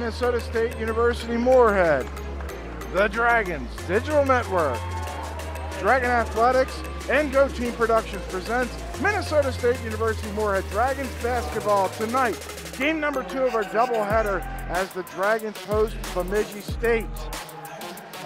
Minnesota State University Moorhead, the Dragons Digital Network, Dragon Athletics, and Go Team Productions presents Minnesota State University Moorhead Dragons basketball tonight. Game number 2 of our doubleheader as the Dragons host Bemidji State.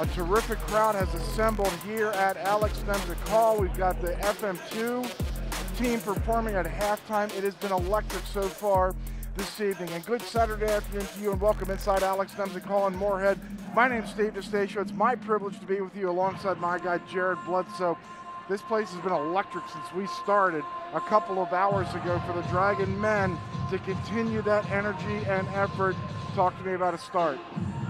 A terrific crowd has assembled here at Alex Nemzik Hall. We've got the FM2 team performing at halftime. It has been electric so far this evening. And good Saturday afternoon to you and welcome inside Alex Nemzik Hall in Moorhead. My name's Steve DeStacio. It's my privilege to be with you alongside my guy Jared Bledsoe. This place has been electric since we started a couple of hours ago for the Dragon men to continue that energy and effort. Talk to me about a start.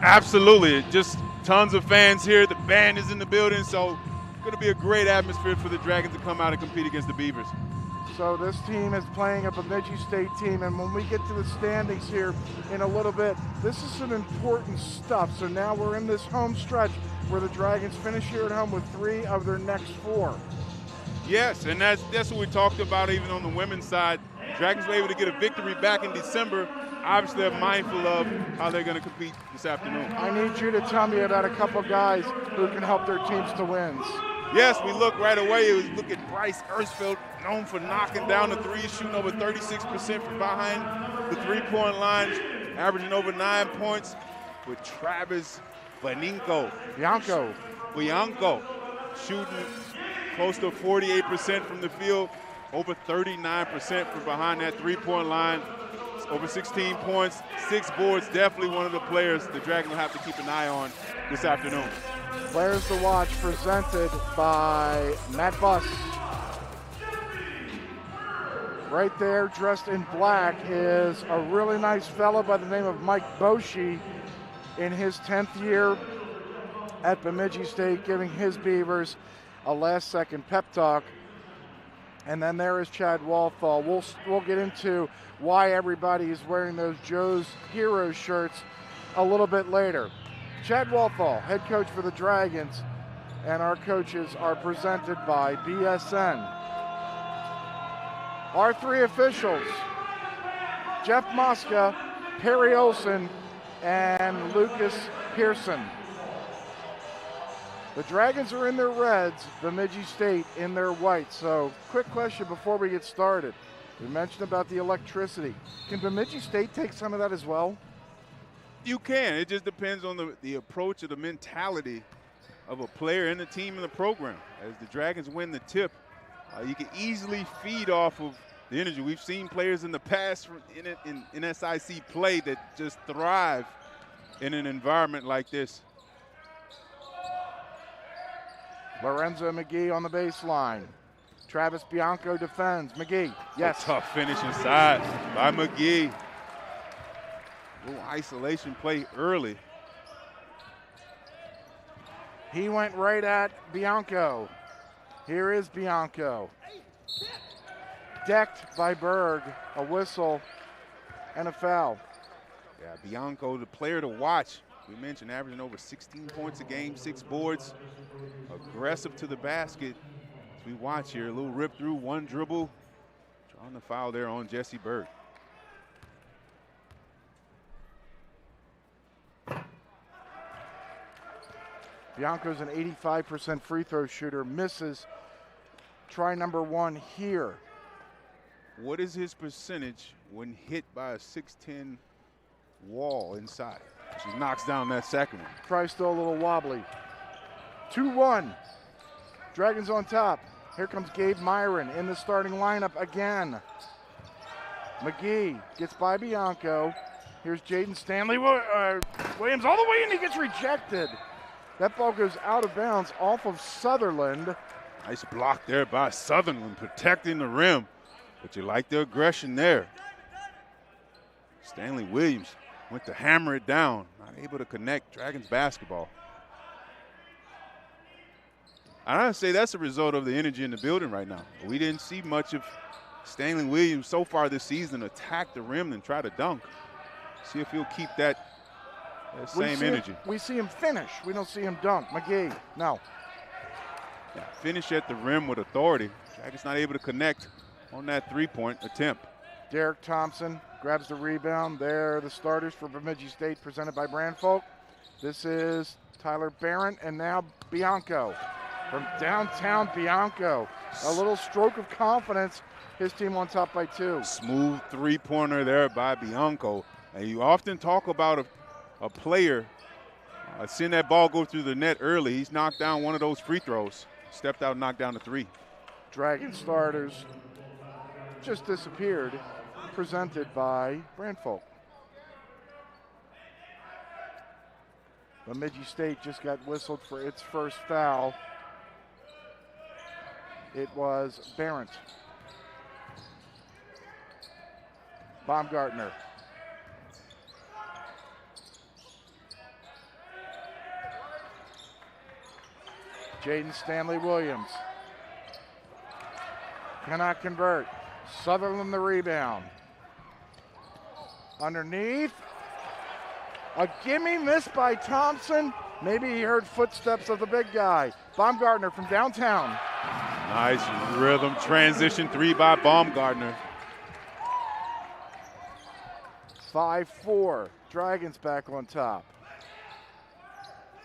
Absolutely. Just tons of fans here. The band is in the building, so it's going to be a great atmosphere for the Dragons to come out and compete against the Beavers. So this team is playing a Bemidji State team, and when we get to the standings here in a little bit, this is some important stuff. So now we're in this home stretch where the Dragons finish here at home with 3 of their next 4. Yes, and that's what we talked about even on the women's side. Dragons were able to get a victory back in December. Obviously, they're mindful of how they're going to compete this afternoon. I need you to tell me about a couple guys who can help their teams to wins. Yes, we look right away. We look at Bryce Ersfeld, known for knocking down the threes, shooting over 36% from behind the three-point line, averaging over 9 points. With Travis Bianco, shooting close to 48% from the field, over 39% from behind that three-point line. Over 16 points, 6 boards, definitely one of the players the Dragons will have to keep an eye on this afternoon. Players to watch presented by Matt Buss. Right there, dressed in black, is a really nice fellow by the name of Mike Boshi in his 10th year at Bemidji State, giving his Beavers a last-second pep talk. And then there is Chad Walthall. We'll get into why everybody is wearing those Joe's Heroes shirts a little bit later. Chad Walthall, head coach for the Dragons, and our coaches are presented by BSN. Our 3 officials, Jeff Mosca, Perry Olson, and Lucas Pearson. The Dragons are in their reds, Bemidji State in their whites. So, quick question before we get started. We mentioned about the electricity. Can Bemidji State take some of that as well? You can. It just depends on the approach or the mentality of a player and the team and the program. As the Dragons win the tip, you can easily feed off of the energy. We've seen players in the past in SAAC play that just thrive in an environment like this. Lorenzo McGee on the baseline. Travis Bianco defends. McGee, yes. Tough finish inside by McGee. Little isolation play early. He went right at Bianco. Here is Bianco. Decked by Berg. A whistle and a foul. Yeah, Bianco, the player to watch. We mentioned averaging over 16 points a game, 6 boards. Aggressive to the basket. As we watch here, a little rip through, 1 dribble. Drawing the foul there on Jesse Berg. Bianco's an 85% free throw shooter, misses try number 1 here. What is his percentage when hit by a 6'10" wall inside? She knocks down that second one. Try still a little wobbly. 2-1. Dragons on top. Here comes Gabe Myron in the starting lineup again. McGee gets by Bianco. Here's Jaden Stanley Williams all the way in. He gets rejected. That ball goes out of bounds off of Sutherland. Nice block there by Sutherland, protecting the rim. But you like the aggression there. Stanley Williams went to hammer it down. Not able to connect. Dragons basketball. I'd say that's a result of the energy in the building right now. We didn't see much of Stanley Williams so far this season attack the rim and try to dunk. See if he'll keep that same energy. We see him finish. We don't see him dunk. McGee, no. Yeah, finish at the rim with authority. Dragons not able to connect on that three-point attempt. Derek Thompson grabs the rebound. They're the starters for Bemidji State, presented by Brandfolk. This is Tyler Barron, and now Bianco. From downtown, Bianco. A little stroke of confidence. His team on top by 2. Smooth three-pointer there by Bianco. And you often talk about a player seeing that ball go through the net early. He's knocked down one of those free throws. Stepped out and knocked down the 3. Dragon starters just disappeared, presented by Brandfolk. Bemidji State just got whistled for its first foul. It was Barrett. Baumgartner. Jaden Stanley Williams. Cannot convert. Sutherland the rebound. Underneath. A gimme miss by Thompson. Maybe he heard footsteps of the big guy. Baumgartner from downtown. Nice rhythm transition 3 by Baumgartner. 5-4. Dragons back on top.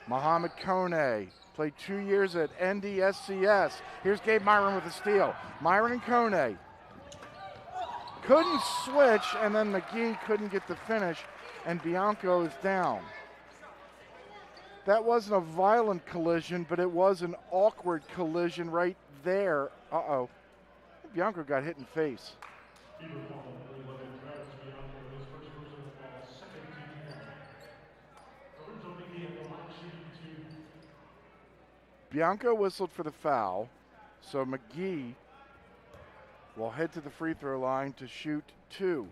Mohamed Kone played 2 years at NDSCS. Here's Gabe Myron with a steal. Myron and Kone couldn't switch, and then McGee couldn't get the finish, and Bianco is down. That wasn't a violent collision, but it was an awkward collision right there. Uh-oh. Bianco got hit in the face. Bianco whistled for the foul, so McGee will head to the free throw line to shoot 2.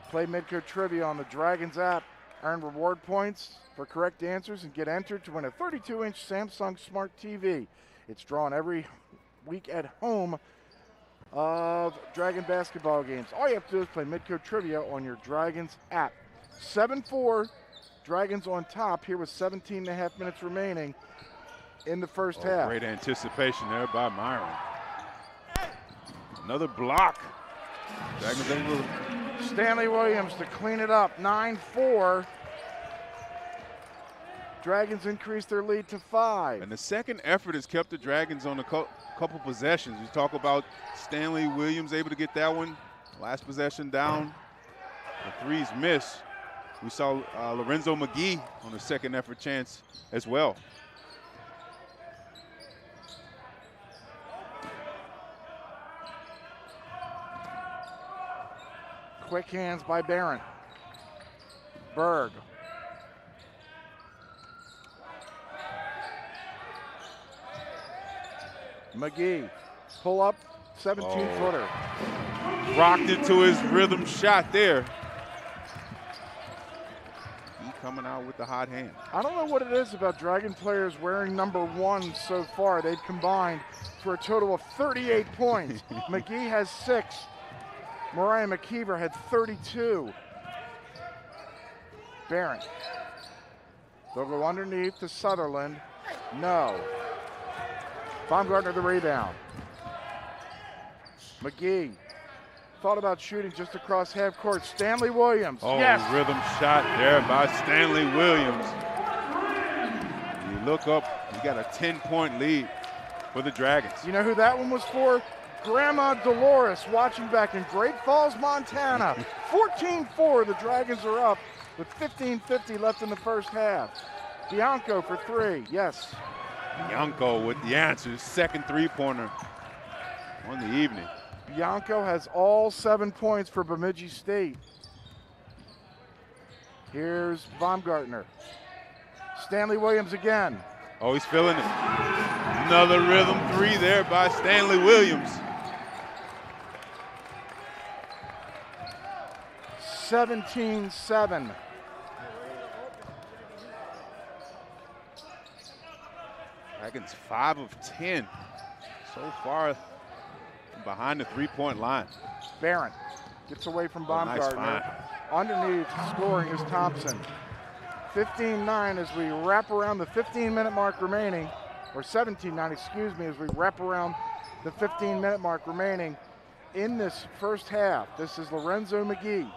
Play Midco Trivia on the Dragons app. Earn reward points for correct answers and get entered to win a 32-inch Samsung Smart TV. It's drawn every week at home of Dragon basketball games. All you have to do is play Midco Trivia on your Dragons app. 7-4, Dragons on top here with 17.5 minutes remaining in the first half. Great anticipation there by Myron. Another block. Dragons able to Stanley Williams to clean it up, 9-4. Dragons increase their lead to 5. And the second effort has kept the Dragons on a couple possessions. You talk about Stanley Williams able to get that one. Last possession down. The threes miss. We saw Lorenzo McGee on the second effort chance as well. Quick hands by Barron. Berg. McGee, pull up, 17-footer. Rocked into his rhythm shot there. He coming out with the hot hand. I don't know what it is about Dragon players wearing number 1 so far. They've combined for a total of 38 points. McGee has 6. Mariah McKeever had 32. Barron. They'll go underneath to Sutherland. No. Baumgartner the rebound. McGee thought about shooting just across half court. Stanley Williams. Oh, yes. Rhythm shot there by Stanley Williams. You look up, you got a 10-point lead for the Dragons. You know who that one was for? Grandma Dolores watching back in Great Falls, Montana. 14-4, the Dragons are up with 15:50 left in the first half. Bianco for 3, yes. Bianco with the answer, second three-pointer on the evening. Bianco has all 7 points for Bemidji State. Here's Baumgartner. Stanley Williams again. Oh, he's feeling it. Another rhythm 3 there by Stanley Williams. 17-7. Dragons 5 of 10 so far behind the three-point line. Barron gets away from Baumgartner. Nice find. Underneath scoring is Thompson. 15-9 as we wrap around the 15-minute mark remaining, or 17-9, excuse me, as we wrap around the 15-minute mark remaining in this first half. This is Lorenzo McGee.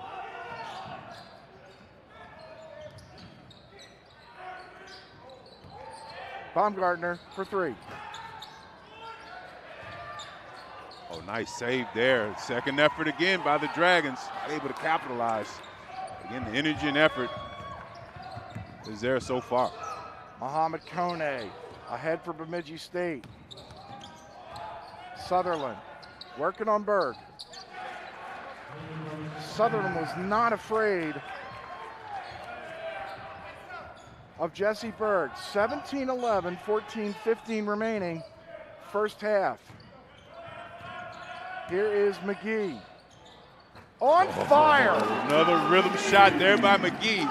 Baumgartner for three. Oh, nice save there. Second effort again by the Dragons. Not able to capitalize. Again, the energy and effort is there so far. Muhammad Kone ahead for Bemidji State. Sutherland working on Berg. Sutherland was not afraid of Jesse Berg. 17-11, 14-15 remaining, first half. Here is McGee. On fire! Another rhythm shot there by McGee.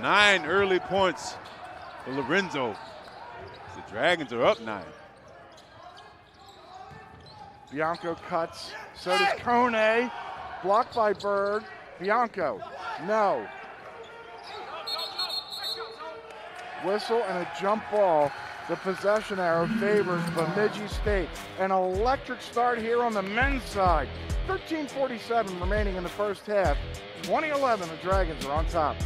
9 early points for Lorenzo. The Dragons are up 9. Bianco cuts, so does Kone. Blocked by Berg. Bianco, no. Whistle and a jump ball. The possession arrow favors Bemidji State. An electric start here on the men's side. 13:47 remaining in the first half. 20-11, the Dragons are on top.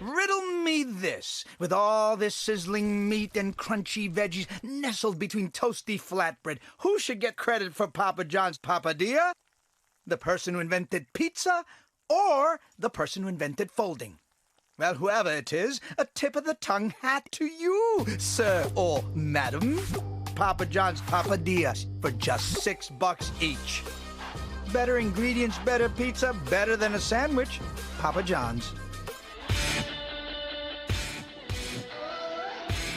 Riddle me this. With all this sizzling meat and crunchy veggies nestled between toasty flatbread, who should get credit for Papa John's papadilla? The person who invented pizza or the person who invented folding? Well, whoever it is, a tip of the tongue hat to you, sir or madam. Papa John's papadillas for just $6 each. Better ingredients, better pizza, better than a sandwich. Papa John's.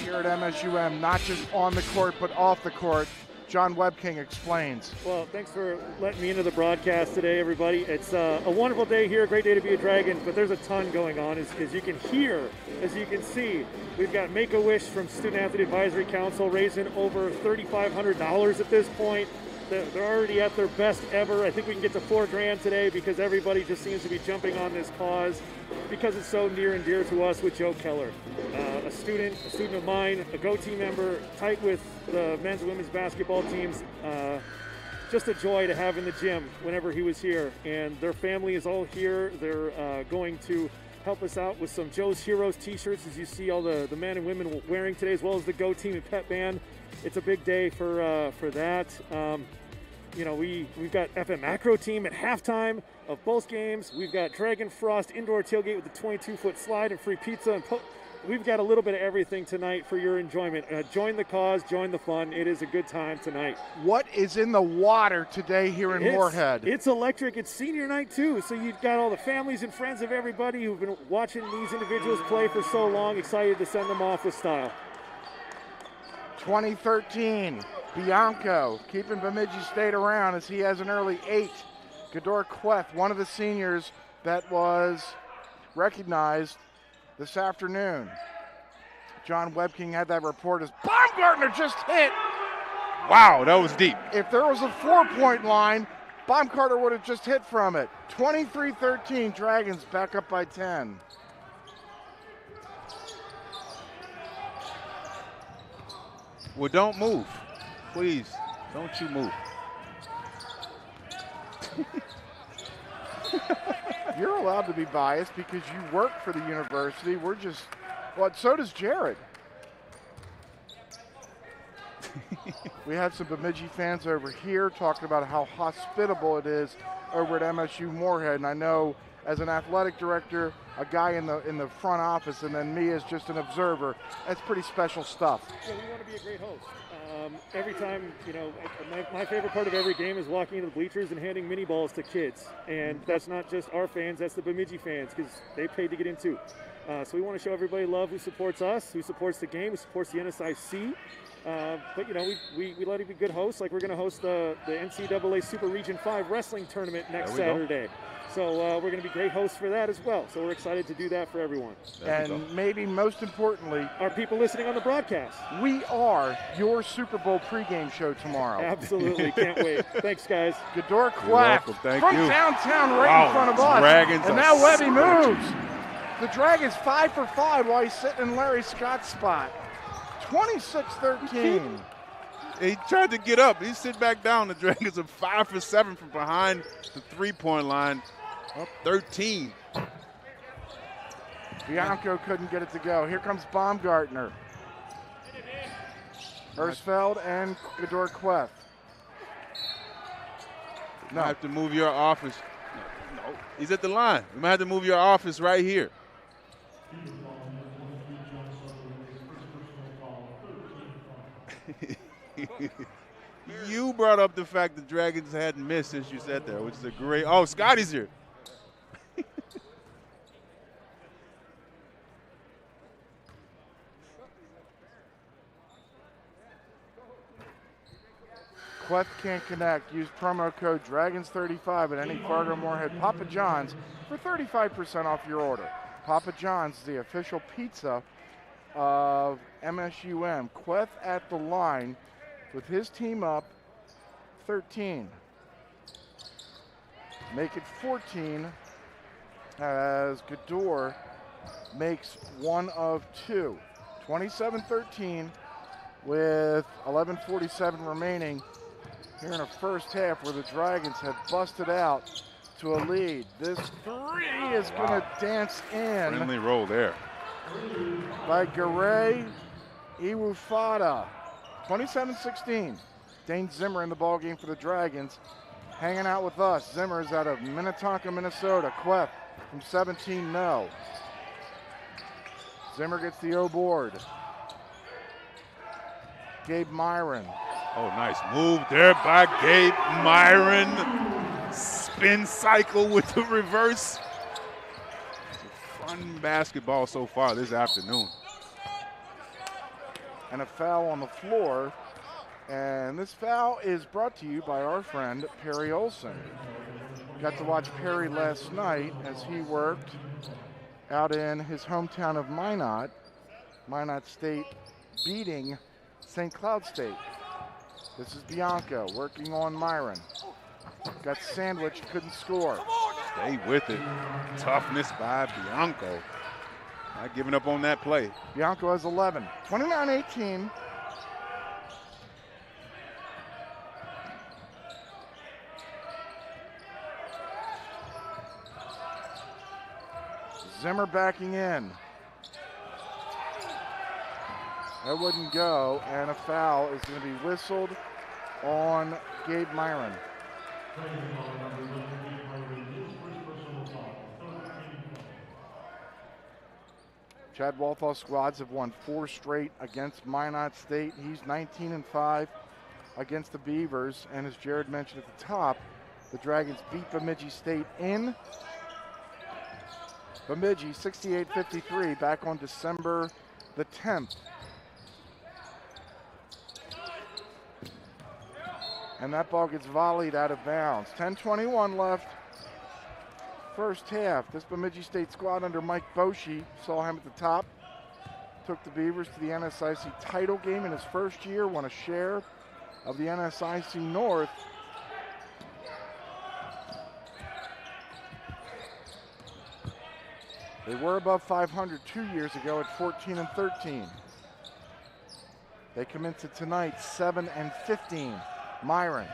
Here at MSUM, not just on the court, but off the court, John Webking explains. Well, thanks for letting me into the broadcast today, everybody. It's a wonderful day here, a great day to be a Dragon, but there's a ton going on. As you can hear, as you can see, we've got Make-A-Wish from Student Athlete Advisory Council raising over $3,500 at this point. They're already at their best ever. I think we can get to $4,000 today because everybody just seems to be jumping on this cause because it's so near and dear to us with Joe Keller. A student of mine, a Go Team member, tight with the men's and women's basketball teams. Just a joy to have in the gym whenever he was here. And their family is all here. They're going to help us out with some Joe's Heroes t-shirts, as you see all the men and women wearing today, as well as the Go Team and Pep Band. It's a big day for that. You know, we've got FM Acro Team at halftime of both games. We've got DragonFrost indoor tailgate with the 22-foot slide and free pizza. And we've got a little bit of everything tonight for your enjoyment. Join the cause, join the fun. It is a good time tonight. What is in the water today here in Moorhead? It's electric. It's senior night, too. So you've got all the families and friends of everybody who've been watching these individuals play for so long, excited to send them off with style. 2013, Bianco keeping Bemidji State around as he has an early 8. Gador Queth, one of the seniors that was recognized this afternoon. John Webking had that report as Baumgartner just hit. Wow, that was deep. If there was a 4-point line, Baumgartner would have just hit from it. 23-13, Dragons back up by 10. Well, don't move. Please, don't you move. You're allowed to be biased because you work for the university. We're just, well, so does Jared. We had some Bemidji fans over here talking about how hospitable it is over at MSU Moorhead, and I know as an athletic director, a guy in the front office, and then me as just an observer, that's pretty special stuff. Yeah, we want to be a great host. Every time, you know, my favorite part of every game is walking into the bleachers and handing mini balls to kids. And that's not just our fans, that's the Bemidji fans, because they paid to get in too. So we want to show everybody love who supports us, who supports the game, who supports the NSIC. But, you know, we let it be good hosts, like we're going to host the NCAA Super Region 5 Wrestling Tournament next Saturday. So we're going to be great hosts for that as well. So we're excited to do that for everyone. And maybe most importantly, our people listening on the broadcast. We are your Super Bowl pregame show tomorrow. Absolutely. Can't wait. Thanks, guys. Gador Quack from downtown right in front of us. Dragons and now Webby moves. The Dragons 5 for 5 while he's sitting in Larry Scott's spot. 26-13. He tried to get up. He sit back down. The Dragons are 5 for 7 from behind the three-point line. Up 13. Bianco couldn't get it to go. Here comes Baumgartner. Ersfeld and Gador Queth. You might have to move your office. No, he's at the line. You might have to move your office right here. You brought up the fact the Dragons hadn't missed since you said that, which is a great. Oh, Scotty's here. Queth can't connect. Use promo code DRAGONS35 at any Fargo Moorhead Papa John's for 35% off your order. Papa John's is the official pizza of MSUM. Queth at the line with his team up 13. Make it 14 as Gador makes one of two. 27-13 with 11:47 remaining here in the first half, where the Dragons have busted out to a lead. This three is going to dance in. Friendly roll there. By Garay Iwufada. 27-16. Dane Zimmer in the ballgame for the Dragons. Hanging out with us. Zimmer is out of Minnetonka, Minnesota. Queth from 17, no. Zimmer gets the O board. Gabe Myron. Oh, nice move there by Gabe Myron. Spin cycle with the reverse. Fun basketball so far this afternoon. And a foul on the floor. And this foul is brought to you by our friend Perry Olson. Got to watch Perry last night as he worked out in his hometown of Minot. Minot State beating St. Cloud State. This is Bianco working on Myron. Got sandwiched, couldn't score. Stay with it. Toughness by Bianco. Not giving up on that play. Bianco has 11. 29-18. Zimmer backing in. That wouldn't go, and a foul is going to be whistled on Gabe Myron. Chad Walthall's squads have won 4 straight against Minot State. He's 19-5 against the Beavers, and as Jared mentioned at the top, the Dragons beat Bemidji State in Bemidji 68-53 back on December the 10th. And that ball gets volleyed out of bounds. 10:21 left. First half. This Bemidji State squad under Mike Boshi, saw him at the top, took the Beavers to the NSIC title game in his first year, won a share of the NSIC North. They were above 500 2 years ago at 14-13. They come into tonight 7-15. Myron.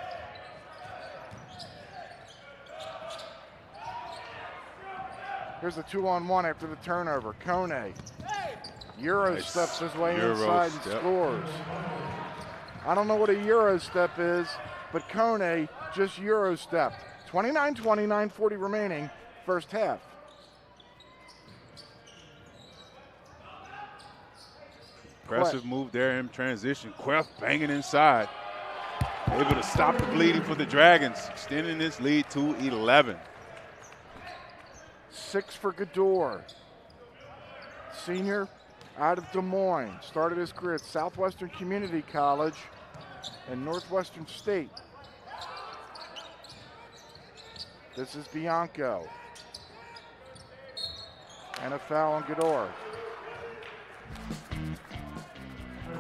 Here's a 2-on-1 after the turnover. Kone. Euro steps his way inside and scores. I don't know what a Euro step is, but Kone just Euro stepped. 29-20, 9:40 remaining, first half. Impressive move there in transition. Queth banging inside. Able to stop the bleeding for the Dragons, extending this lead to 11. 6 for Gador. Senior out of Des Moines. Started his career at Southwestern Community College and Northwestern State. This is Bianco. And a foul on Gador.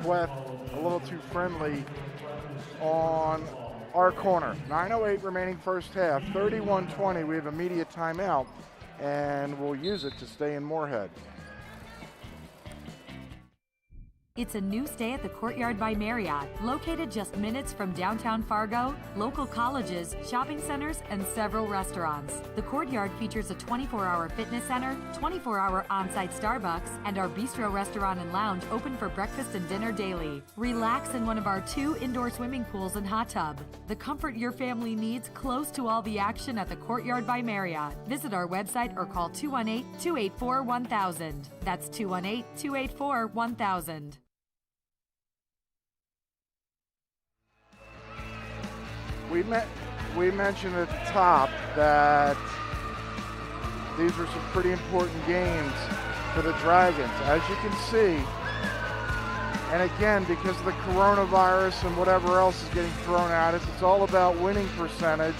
Queth a little too friendly on our corner. 9:08 remaining first half. 31-20. We have immediate timeout, and we'll use it to stay in Moorhead. It's a new stay at the Courtyard by Marriott, located just minutes from downtown Fargo, local colleges, shopping centers, and several restaurants. The Courtyard features a 24-hour fitness center, 24-hour on-site Starbucks, and our bistro restaurant and lounge open for breakfast and dinner daily. Relax in one of our 2 indoor swimming pools and hot tub. The comfort your family needs close to all the action at the Courtyard by Marriott. Visit our website or call 218-284-1000. That's 218-284-1000. We mentioned at the top that these were some pretty important games for the Dragons, as you can see. And again, because of the coronavirus and whatever else is getting thrown at us, it's all about winning percentage.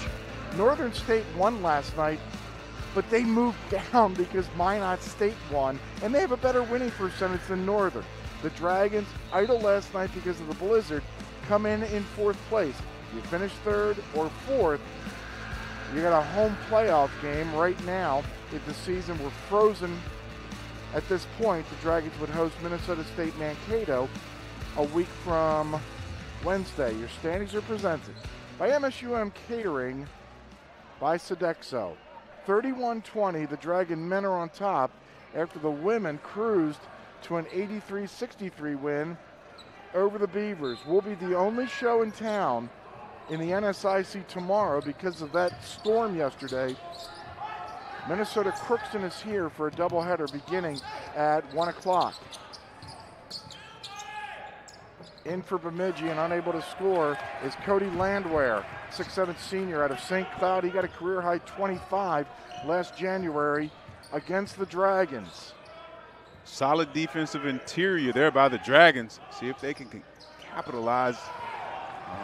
Northern State won last night, but they moved down because Minot State won, and they have a better winning percentage than Northern. The Dragons, idle last night because of the blizzard, come in 4th place. You finish 3rd or 4th, you got a home playoff game right now. If the season were frozen at this point, the Dragons would host Minnesota State Mankato a week from Wednesday. Your standings are presented by MSUM Catering by Sodexo. 31-20, the Dragon men are on top after the women cruised to an 83-63 win over the Beavers. We'll be the only show in town in the NSIC tomorrow because of that storm yesterday. Minnesota Crookston is here for a doubleheader beginning at 1 o'clock. In for Bemidji and unable to score is Cody Landwehr, 6'7" senior out of St. Cloud. He got a career-high 25 last January against the Dragons. Solid defensive interior there by the Dragons. See if they can capitalize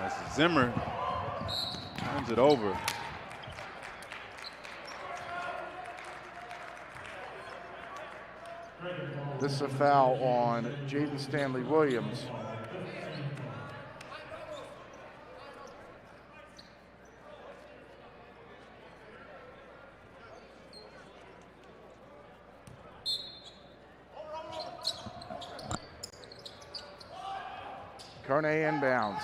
as Zimmer turns it over. This is a foul on Jaden Stanley Williams. Kone inbounds.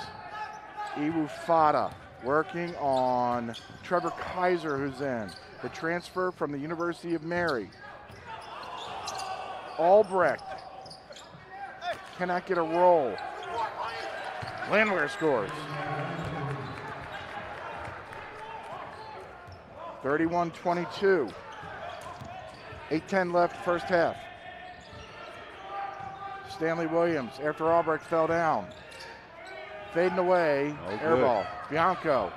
Iwu Fada working on Trevor Kaiser, who's in. The transfer from the University of Mary. Albrecht cannot get a roll. Landwehr scores. 31-22. 8:10 left first half. Stanley Williams after Albrecht fell down. Fading away, air ball. Bianco.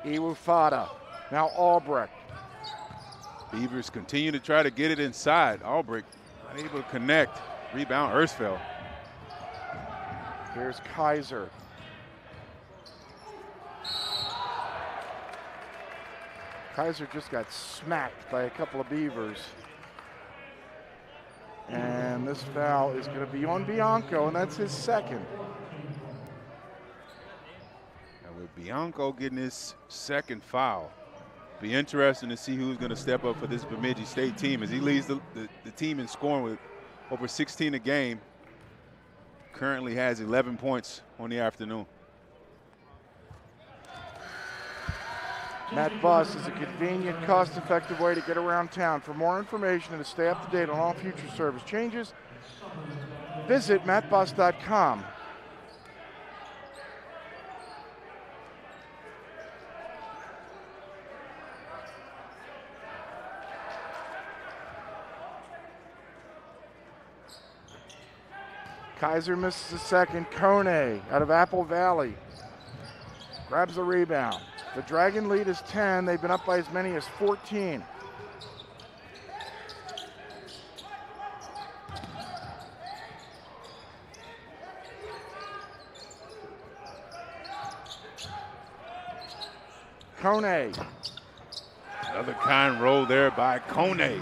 Iwu Fada. Now Albrecht. Beavers continue to try to get it inside. Albrecht not able to connect. Rebound, Ersfeld. Here's Kaiser. Kaiser just got smacked by a couple of Beavers. And this foul is going to be on Bianco, and that's his second. And with Bianco getting his second foul, be interesting to see who's going to step up for this Bemidji State team as he leads the team in scoring with over 16 a game. Currently has 11 points on the afternoon. Matt Bus is a convenient, cost-effective way to get around town. For more information and to stay up to date on all future service changes, visit mattbus.com. Kaiser misses a second. Kone out of Apple Valley grabs the rebound. The Dragon lead is 10. They've been up by as many as 14. Kone. Another kind roll there by Kone.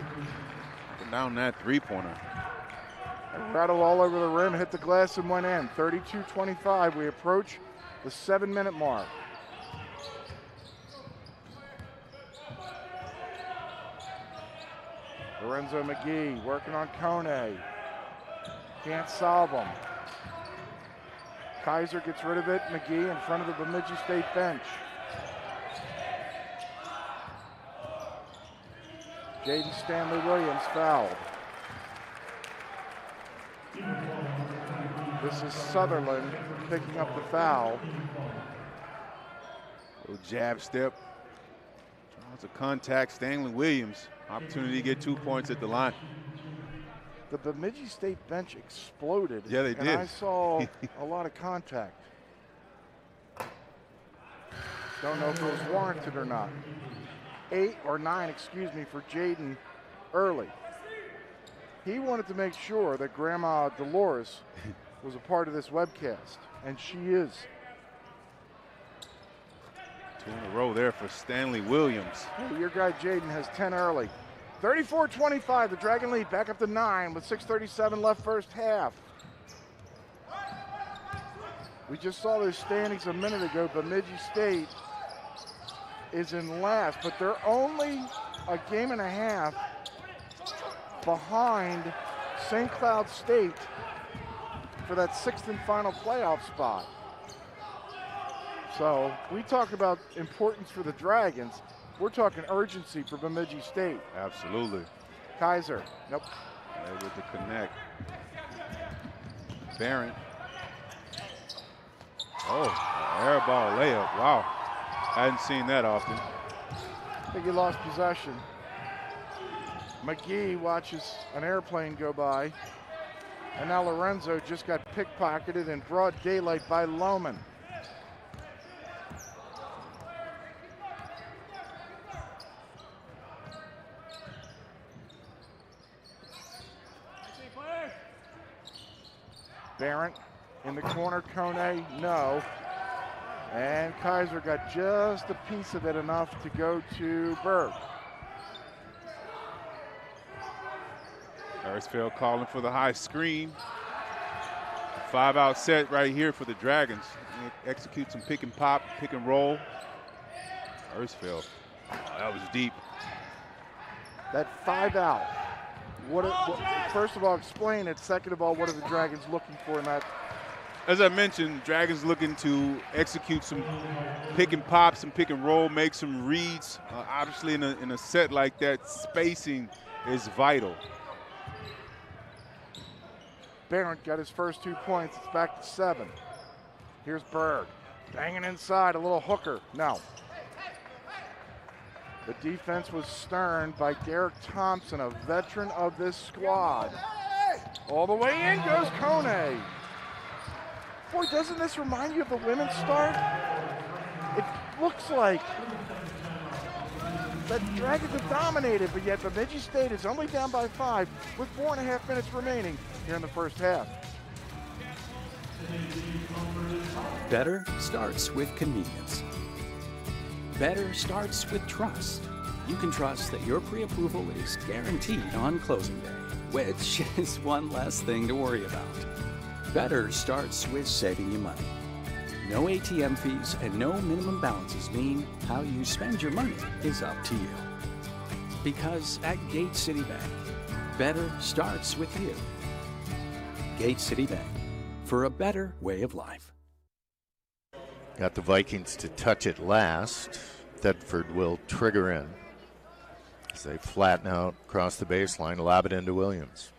Putting down that three-pointer. Rattled all over the rim, hit the glass and went in. 32-25. We approach the 7-minute mark. Lorenzo McGee working on Kone. Can't solve him. Kaiser gets rid of it. McGee in front of the Bemidji State bench. Jaden Stanley Williams fouled. This is Sutherland picking up the foul. Little jab step. Draws a contact. Stanley Williams. Opportunity to get 2 points at the line. The Bemidji State bench exploded. Yeah, they did. And I saw a lot of contact. Don't know if it was warranted or not. 8 or 9, excuse me, for Jaden early. He wanted to make sure that Grandma Dolores was a part of this webcast, and she is. 2 in a row there for Stanley Williams. Hey, your guy Jaden has 10 early. 34-25, the Dragon lead back up to 9 with 6:37 left first half. We just saw those standings a minute ago. Bemidji State is in last, but they're only a game and a half behind St. Cloud State for that 6th and final playoff spot. So we talk about importance for the Dragons. We're talking urgency for Bemidji State. Absolutely. Kaiser, nope. Able to connect. Barron. Oh, air ball layup. Wow. I hadn't seen that often. I think he lost possession. McGee watches an airplane go by. And now Lorenzo just got pickpocketed in broad daylight by Lohman. Barrett in the corner, Kone, no. And Kaiser got just a piece of it, enough to go to Berg. Harrisfield calling for the high screen. 5-out set right here for the Dragons. Execute some pick and pop, pick and roll. Harrisfield, that was deep. That 5-out. First of all, explain it. Second of all, what are the Dragons looking for in that? As I mentioned, Dragons looking to execute some pick and pop, some pick and roll, make some reads. Obviously, in a set like that, spacing is vital. Barron got his first 2 points. It's back to 7. Here's Berg. Banging inside, a little hooker. No. The defense was stern by Derek Thompson, a veteran of this squad. All the way in goes Kone. Boy, doesn't this remind you of the women's start? It looks like the Dragons have dominated, but yet Bemidji State is only down by 5 with 4.5 minutes remaining here in the first half. Better starts with convenience. Better starts with trust. You can trust that your pre-approval is guaranteed on closing day, which is one less thing to worry about. Better starts with saving you money. No ATM fees and no minimum balances mean how you spend your money is up to you. Because at Gate City Bank, better starts with you. Gate City Bank, for a better way of life. Got the Vikings to touch it last. Thedford will trigger in as they flatten out across the baseline, lob it into Williams.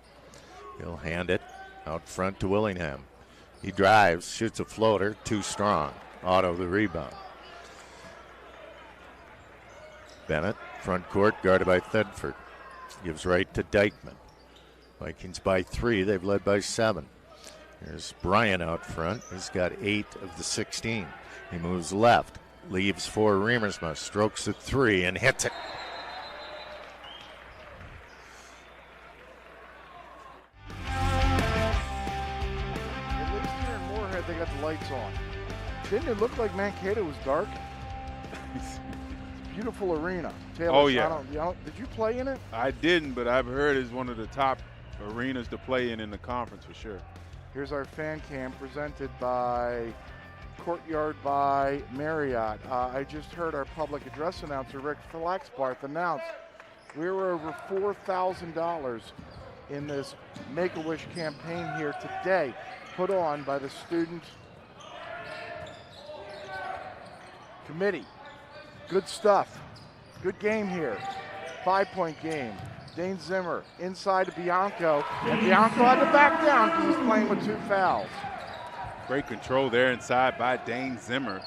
He'll hand it out front to Willingham. He drives, shoots a floater, too strong. Otto the rebound. Bennett, front court, guarded by Thedford. Gives right to Dykeman. Vikings by 3, they've led by 7. Here's Bryan out front. He's got 8 of the 16. He moves left, leaves for Riemersma, strokes a 3 and hits it. At least here in Moorhead, they got the lights on. Didn't it look like Mankato was dark? It's a beautiful arena. Taylor, oh, yeah. Did you play in it? I didn't, but I've heard it's one of the top arenas to play in the conference for sure. Here's our fan cam presented by Courtyard by Marriott. I just heard our public address announcer, Rick Flaxbarth, announce We were over $4,000 in this Make-A-Wish campaign here today, put on by the student committee. Good stuff. Good game here. 5-point game. Dane Zimmer inside to Bianco, and Bianco had to back down because he's playing with 2 fouls. Great control there inside by Dane Zimmer.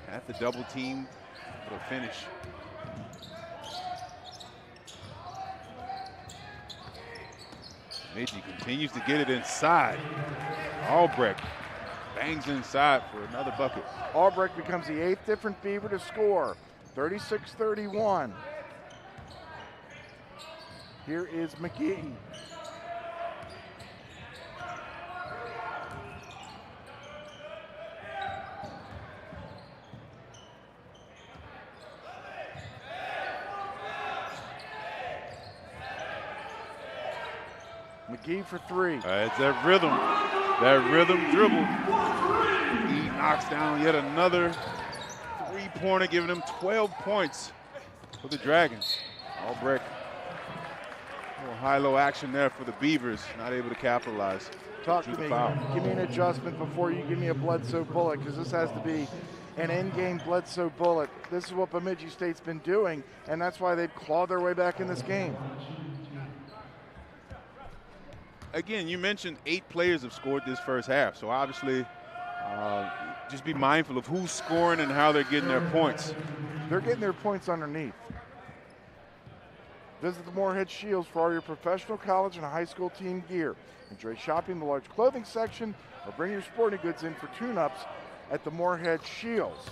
At the double team for the finish. Midgie continues to get it inside. Albrecht bangs inside for another bucket. Albrecht becomes the 8th different Beaver to score. 36-31. Here is McGee. McGee for 3. It's that rhythm dribble. He knocks down yet another 3-pointer, giving them 12 points for the Dragons. Albrecht, a little high-low action there for the Beavers, not able to capitalize. Talk to me. Give me an adjustment before you give me a Bledsoe bullet, because this has to be an in-game Bledsoe bullet. This is what Bemidji State's been doing, and that's why they've clawed their way back in this game. Again, you mentioned 8 players have scored this first half, so obviously just be mindful of who's scoring and how they're getting their points. They're getting their points underneath. Visit the Moorhead Shields for all your professional, college, and high school team gear. Enjoy shopping in the large clothing section, or bring your sporting goods in for tune-ups at the Moorhead Shields.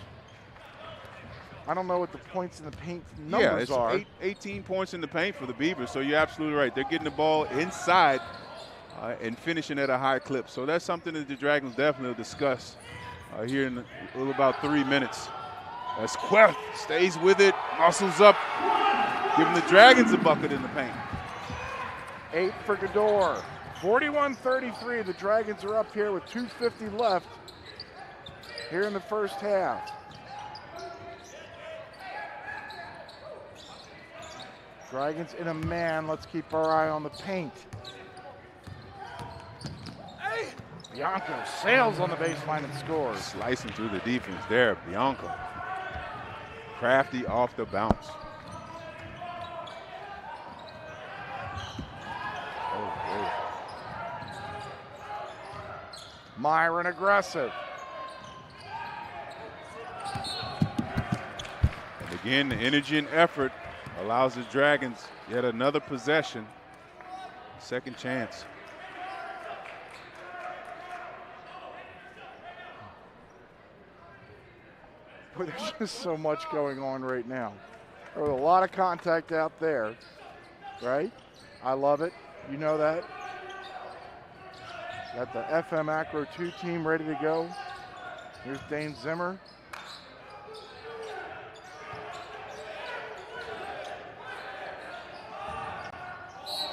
I don't know what the points in the paint numbers are. 18 points in the paint for the Beavers, so you're absolutely right. They're getting the ball inside and finishing at a high clip. So that's something that the Dragons definitely will discuss here in about 3 minutes. As Queth stays with it, muscles up, giving the Dragons a bucket in the paint. 8 for Gador. 41-33. The Dragons are up here with 2:50 left here in the first half. Dragons in a man. Let's keep our eye on the paint. Bianco sails on the baseline and scores. Slicing through the defense there, Bianco. Crafty off the bounce. Myron aggressive. And again, the energy and effort allows the Dragons yet another possession. Second chance. Boy, there's just so much going on right now. There's a lot of contact out there, right? I love it. You know that. Got the FM Acro 2 team ready to go. Here's Dane Zimmer.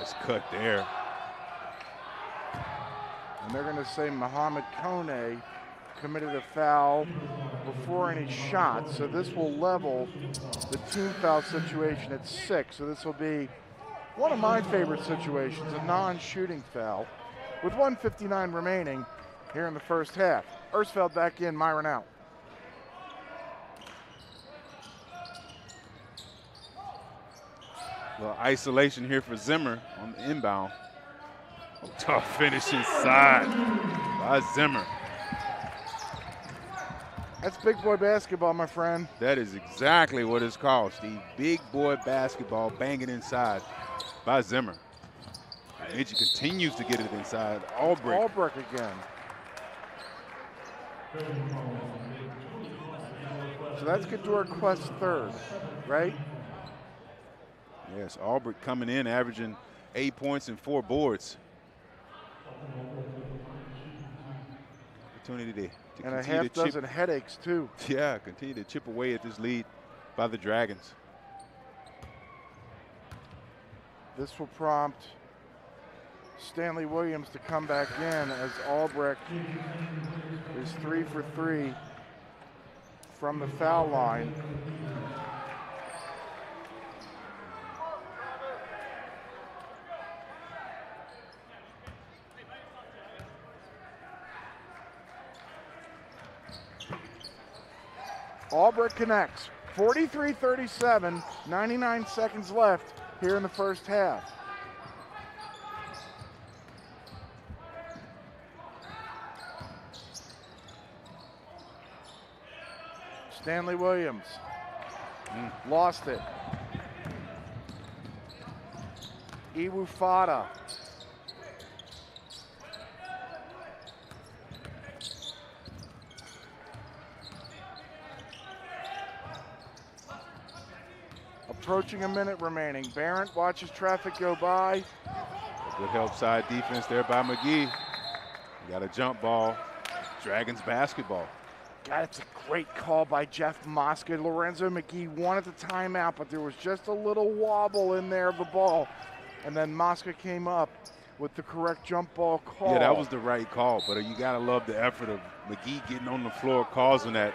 It's cut there. And they're going to say Muhammad Kone committed a foul before any shot. So this will level the team foul situation at 6. So this will be one of my favorite situations, a non-shooting foul. With 1:59 remaining here in the first half. Ersfeld back in, Myron out. Well, isolation here for Zimmer on the inbound. Tough finish inside by Zimmer. That's big boy basketball, my friend. That is exactly what it's called, Steve. Big boy basketball banging inside by Zimmer. Midgie continues to get it inside. Albrecht again. So that's Gador Quest's third, right? Yes, Albrecht coming in, averaging 8 points and 4 boards. Opportunity to and a half dozen headaches, too. Yeah, continue to chip away at this lead by the Dragons. This will prompt Stanley Williams to come back in as Albrecht is 3 for 3 from the foul line. Albrecht connects. 43-37, 99 seconds left here in the first half. Stanley Williams lost it. Iwu Fada. Approaching a minute remaining. Barrett watches traffic go by. A good help side defense there by McGee. You got a jump ball. Dragons basketball. God, it's a great call by Jeff Mosca. Lorenzo McGee wanted the timeout, but there was just a little wobble in there of the ball. And then Mosca came up with the correct jump ball call. Yeah, that was the right call, but you got to love the effort of McGee getting on the floor, causing that.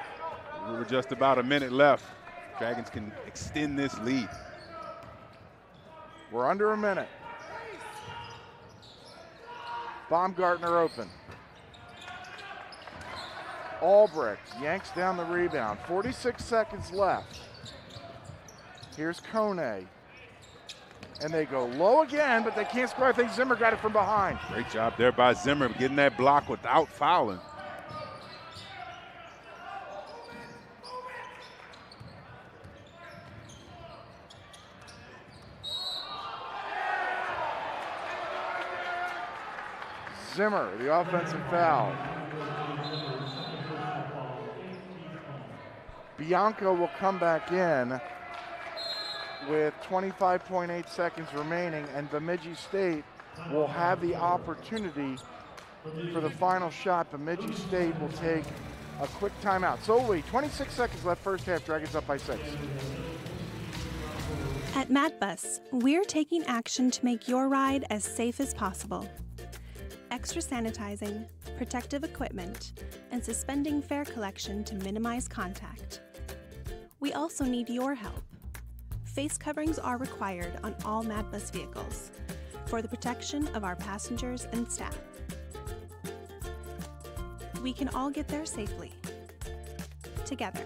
We were just about a minute left. Dragons can extend this lead. We're under a minute. Baumgartner open. Albrecht yanks down the rebound. 46 seconds left. Here's Kone. And they go low again, but they can't score. I think Zimmer got it from behind. Great job there by Zimmer getting that block without fouling. Zimmer, the offensive foul. Bianco will come back in with 25.8 seconds remaining, and Bemidji State will have the opportunity for the final shot. Bemidji State will take a quick timeout. So 26 seconds left, first half, Dragons up by 6. At MatBus, we're taking action to make your ride as safe as possible. Extra sanitizing, protective equipment, and suspending fare collection to minimize contact. We also need your help. Face coverings are required on all MatBus vehicles for the protection of our passengers and staff. We can all get there safely. Together.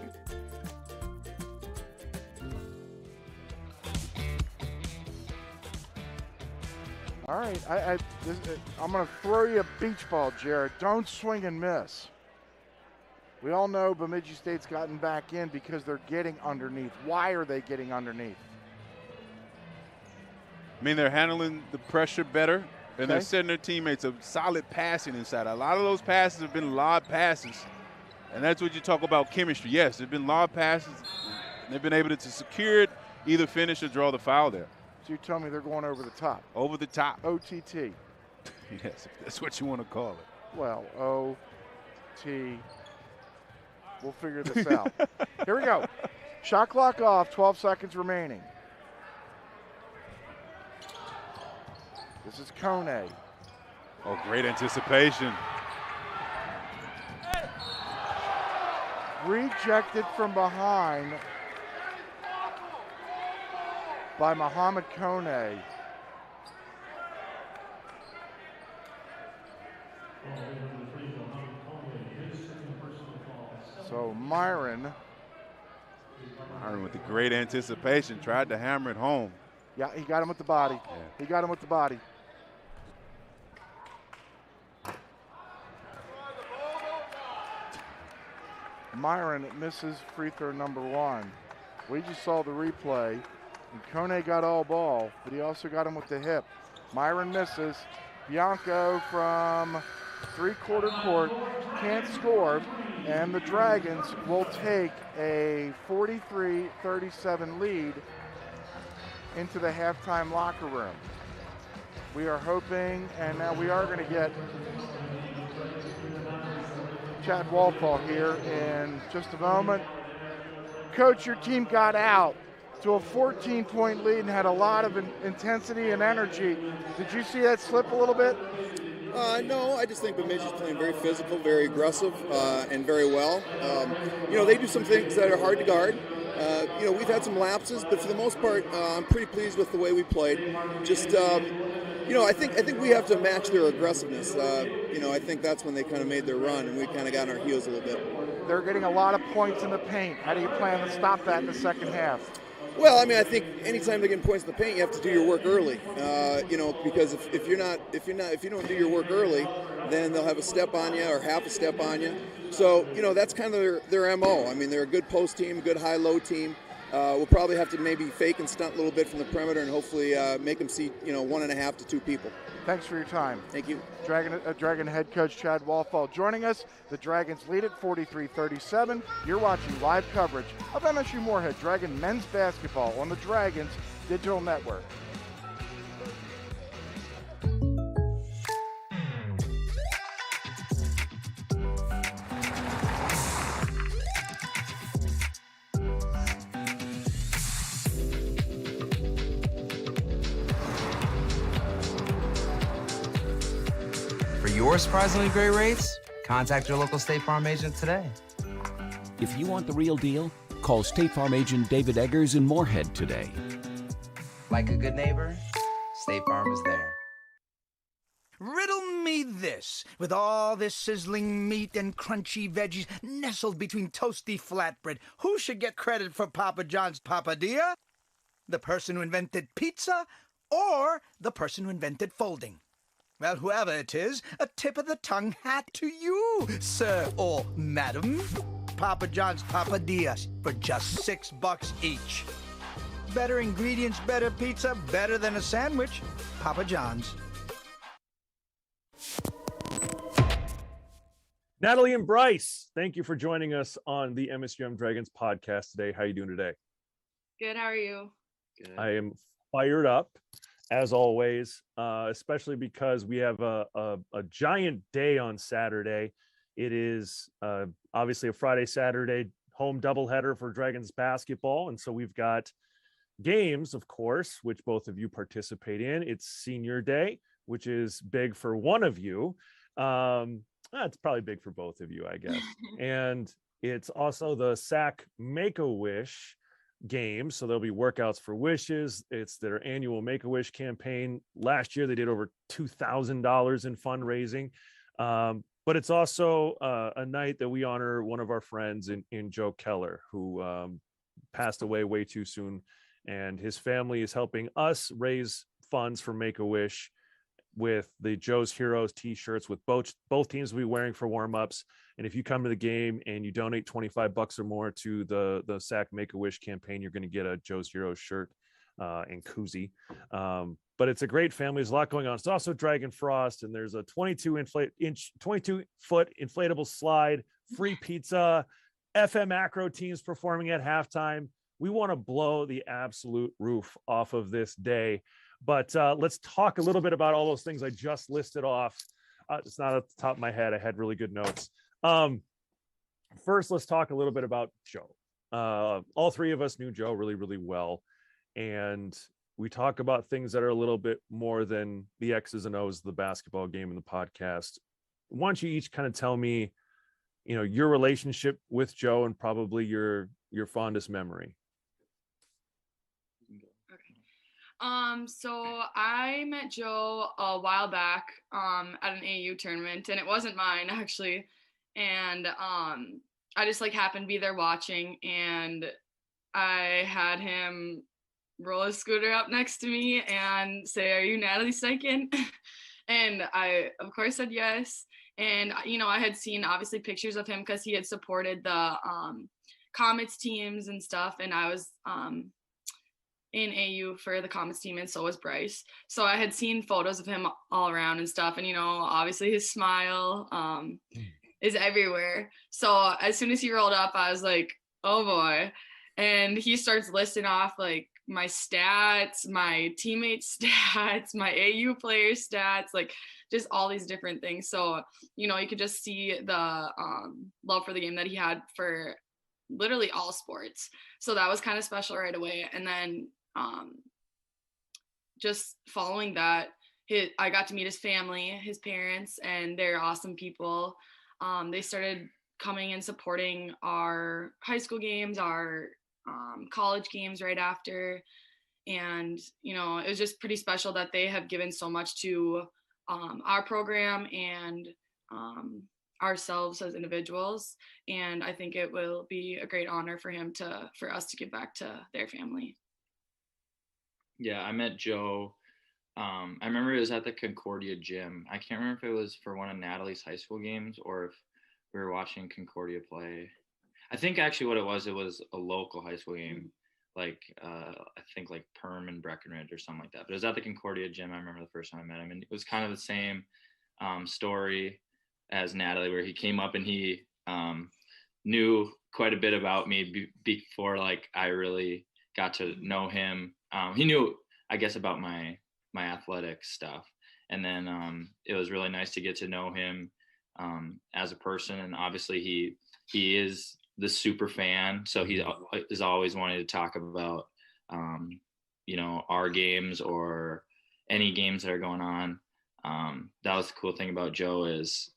All right, I'm going to throw you a beach ball, Jared. Don't swing and miss. We all know Bemidji State's gotten back in because they're getting underneath. Why are they getting underneath? I mean, they're handling the pressure better, and they're setting their teammates a solid passing inside. A lot of those passes have been lob passes, and that's what you talk about chemistry. Yes, they've been lob passes. They've been able to secure it, either finish or draw the foul there. So you tell me they're going over the top. Over the top. OTT. Yes, if that's what you want to call it. Well, OT. We'll figure this out. Here we go. Shot clock off, 12 seconds remaining. This is Kone. Oh, great anticipation. Rejected from behind by Muhammad Kone. So Myron with the great anticipation tried to hammer it home. Yeah, he got him with the body. Yeah. He got him with the body. Myron misses free throw number 1. We just saw the replay, and Kone got all ball, but he also got him with the hip. Myron misses. Bianco from three-quarter court can't score, and the Dragons will take a 43-37 lead into the halftime locker room. We are hoping, and now we are going to get Chad Walpole here in just a moment. Coach, your team got out to a 14-point lead and had a lot of intensity and energy. Did you see that slip a little bit? No, I just think Bemidji's playing very physical, very aggressive, and very well. They do some things that are hard to guard. We've had some lapses, but for the most part, I'm pretty pleased with the way we played. Just, I think we have to match their aggressiveness. I think that's when they kind of made their run, and we kind of got on our heels a little bit. they're getting a lot of points in the paint. How do you plan to stop that in the second half? Well, I mean, I think anytime they're getting points in the paint, you have to do your work early. Because if you don't do your work early, then they'll have a step on you or half a step on you. So that's kind of their MO. I mean, they're a good post team, a good high-low team. We'll probably have to maybe fake and stunt a little bit from the perimeter and hopefully make them see 1.5 to 2 people. Thanks for your time. Thank you. Dragon head coach Chad Wallfall joining us. The Dragons lead at 43-37. You're watching live coverage of MSU Moorhead Dragon men's basketball on the Dragons digital network. For your surprisingly great rates, contact your local State Farm agent today. If you want the real deal, call State Farm agent David Eggers in Moorhead today. Like a good neighbor, State Farm is there. Riddle me this. With all this sizzling meat and crunchy veggies nestled between toasty flatbread, who should get credit for Papa John's papadilla? The person who invented pizza or the person who invented folding? Well, whoever it is, a tip of the tongue hat to you, sir or madam. Papa John's papadillas for just $6 each. Better ingredients, better pizza, better than a sandwich. Papa John's. Natalie and Bryce, thank you for joining us on the MSUM Dragons podcast today. How are you doing today? Good. How are you? Good. I am fired up, as always, especially because we have a giant day on Saturday. It is obviously a Friday, Saturday home doubleheader for Dragons basketball. And so we've got games, of course, which both of you participate in. It's senior day, which is big for one of you. It's probably big for both of you, I guess. And it's also the SAAC Make-A-Wish game. So there'll be workouts for wishes. It's their annual Make-A-Wish campaign. Last year, they did over $2,000 in fundraising. But it's also a night that we honor one of our friends in Joe Keller, who passed away way too soon. And his family is helping us raise funds for Make-A-Wish with the Joe's Heroes t-shirts, with both teams will be wearing for warm-ups. And if you come to the game and you donate $25 or more to the SAAC Make-A-Wish campaign, you're going to get a Joe's Heroes shirt and koozie. But it's a great family. There's a lot going on. It's also DragonFrost, and there's a 22-foot inflatable slide, free pizza, FM Acro teams performing at halftime. We want to blow the absolute roof off of this day. But let's talk a little bit about all those things I just listed off. It's not at the top of my head. I had really good notes. First, let's talk a little bit about Joe. All three of us knew Joe really, really well. And we talk about things that are a little bit more than the X's and O's of the basketball game in the podcast. Why don't you each kind of tell me, your relationship with Joe and probably your fondest memory? So I met Joe a while back at an AU tournament, and it wasn't mine actually. And I just happened to be there watching, and I had him roll his scooter up next to me and say, "Are you Natalie Steichen?" And I, of course, said yes. And, I had seen obviously pictures of him because he had supported the Comets teams and stuff. And I was in AU for the Comets team, and so was Bryce. So I had seen photos of him all around and stuff. And, obviously his smile is everywhere. So as soon as he rolled up, I was like, oh boy. And he starts listing off my stats, my teammates' stats, my AU player stats, just all these different things. So, you could just see the love for the game that he had for literally all sports. So that was kind of special right away. And then just following that, I got to meet his family, his parents, and they're awesome people. They started coming and supporting our high school games, our college games right after. And, it was just pretty special that they have given so much to our program and ourselves as individuals. And I think it will be a great honor for us to give back to their family. Yeah, I met Joe. I remember it was at the Concordia gym. I can't remember if it was for one of Natalie's high school games or if we were watching Concordia play. I think actually what it was a local high school game, like I think like Perm and Breckenridge or something like that. But it was at the Concordia gym. I remember the first time I met him, and it was kind of the same story as Natalie, where he came up and he knew quite a bit about me before like I really got to know him. He knew, I guess, about my athletic stuff, and then it was really nice to get to know him as a person. And obviously he is the super fan, so he is always wanting to talk about our games or any games that are going on. That was the cool thing about Joe is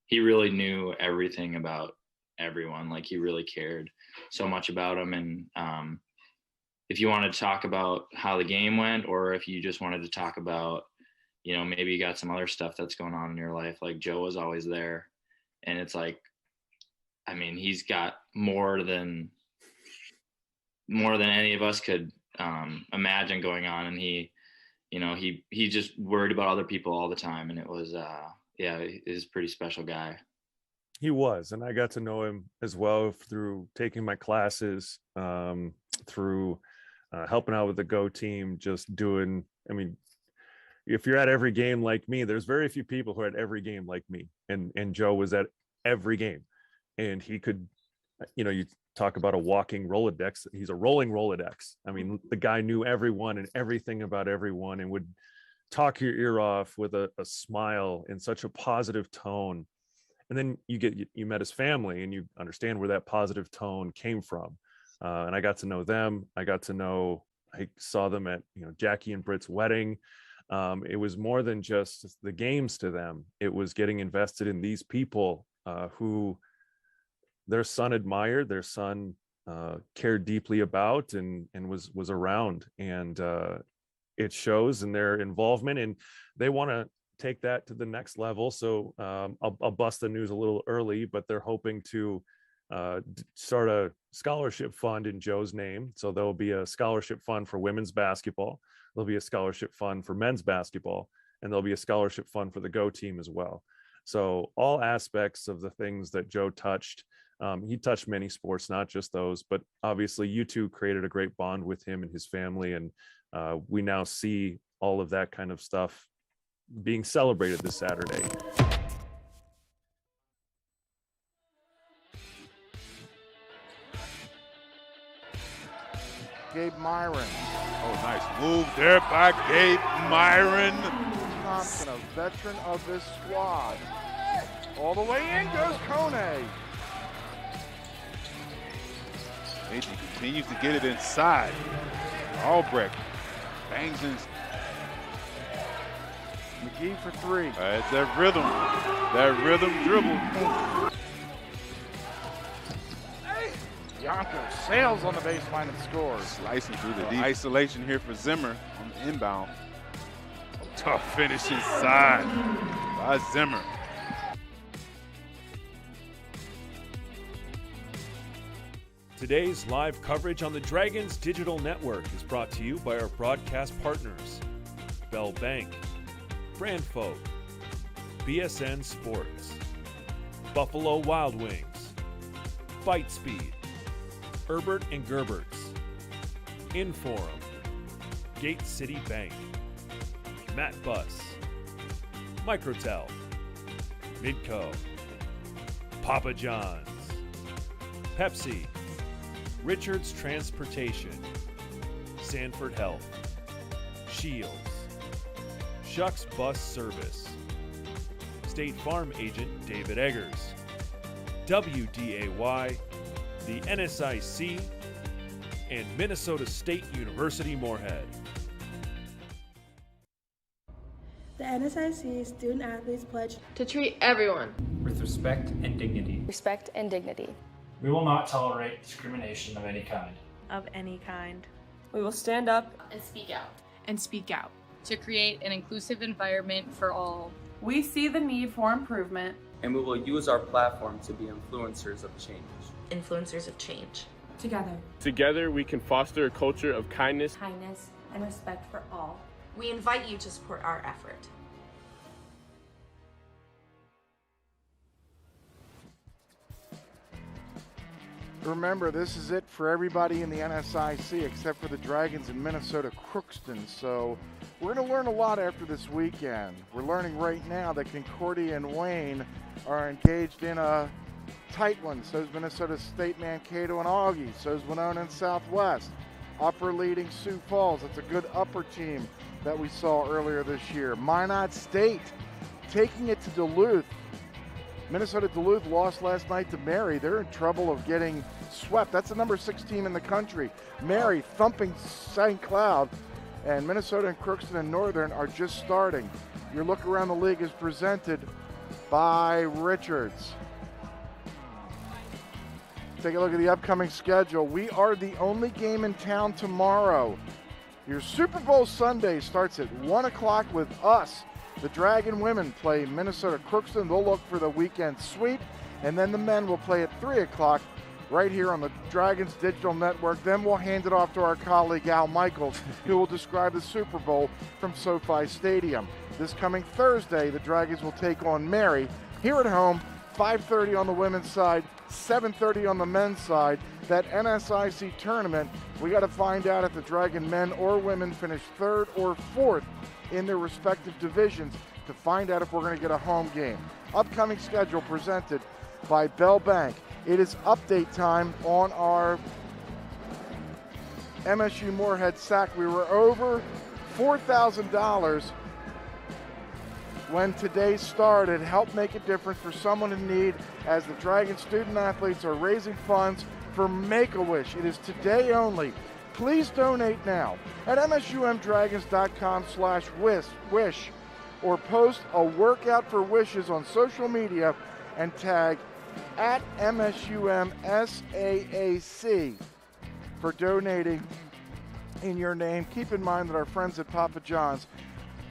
he really knew everything about everyone. Like he really cared so much about them. And if you wanted to talk about how the game went, or if you just wanted to talk about, maybe you got some other stuff that's going on in your life, like Joe was always there. And it's like, I mean, he's got more than any of us could imagine going on. And he just worried about other people all the time. And it was, he's a pretty special guy. He was, and I got to know him as well through taking my classes, through helping out with the Go team, just doing, I mean, if you're at every game like me, there's very few people who are at every game like me. And Joe was at every game, and he could, you talk about a walking Rolodex. He's a rolling Rolodex. I mean, the guy knew everyone and everything about everyone, and would talk your ear off with a smile in such a positive tone. And then you met his family, and you understand where that positive tone came from. And I got to know them. I saw them at, Jackie and Britt's wedding. It was more than just the games to them. It was getting invested in these people who their son admired, their son cared deeply about, and was around. And it shows in their involvement, and they want to take that to the next level. So I'll bust the news a little early, but they're hoping to start a scholarship fund in Joe's name. So there'll be a scholarship fund for women's basketball. There'll be a scholarship fund for men's basketball, and there'll be a scholarship fund for the Go team as well. So all aspects of the things that Joe touched, he touched many sports, not just those, but obviously you two created a great bond with him and his family. And we now see all of that kind of stuff being celebrated this Saturday. Gabe Myron. Oh, nice move there by Gabe Myron. Thompson, a veteran of this squad. All the way in goes Kone. He continues to get it inside. Albrecht bangs in. McGee for three. It's that rhythm dribble. Yonko sails on the baseline and scores. Slicing through the deep. Isolation here for Zimmer on the inbound. Tough finish inside by Zimmer. Today's live coverage on the Dragons Digital Network is brought to you by our broadcast partners, Bell Bank, Brandfolk, BSN Sports, Buffalo Wild Wings, Fight Speed, Herbert and Gerberts, Inforum, Gate City Bank, Matt Buss, Microtel, Midco, Papa John's, Pepsi, Richards Transportation, Sanford Health, Shields, Shucks Bus Service, State Farm Agent David Eggers, WDAY, the NSIC, and Minnesota State University Moorhead. The NSIC Student Athletes pledge to treat everyone with respect and dignity. Respect and dignity. We will not tolerate discrimination of any kind. We will stand up and speak out. To create an inclusive environment for all. We see the need for improvement and we will use our platform to be influencers of change. Influencers of change. Together. Together, we can foster a culture of kindness, And respect for all. We invite you to support our effort. Remember, this is it for everybody in the NSIC except for the Dragons in Minnesota Crookston. So we're going to learn a lot after this weekend. We're learning right now that Concordia and Wayne are engaged in a tight one. So is Minnesota State, Mankato, and Augie. So is Winona and Southwest. Upper leading Sioux Falls. That's a good upper team that we saw earlier this year. Minot State taking it to Duluth. Minnesota Duluth lost last night to Mary. They're in trouble of getting swept. That's the number 6 team in the country. Mary thumping St. Cloud, and Minnesota and Crookston and Northern are just starting. Your look around the league is presented by Richards. Take a look at the upcoming schedule. We are the only game in town tomorrow. Your Super Bowl Sunday starts at 1 o'clock with us. The Dragon women play Minnesota Crookston. They'll look for the weekend sweep. And then the men will play at 3 o'clock right here on the Dragons Digital Network. Then we'll hand it off to our colleague Al Michaels, who will describe the Super Bowl from SoFi Stadium. This coming Thursday, the Dragons will take on Mary here at home, 5:30 on the women's side, 7:30 on the men's side. That NSIC tournament, we got to find out if the Dragon men or women finish 3rd or 4th in their respective divisions to find out if we're going to get a home game. Upcoming schedule presented by Bell Bank. It is update time on our MSU Moorhead SAAC. We were over $4,000 when today started. Help make a difference for someone in need as the Dragon student athletes are raising funds for Make-A-Wish. It is today only. Please donate now at msumdragons.com/wish or post a workout for wishes on social media and tag at MSUM SAAC for donating in your name. Keep in mind that our friends at Papa John's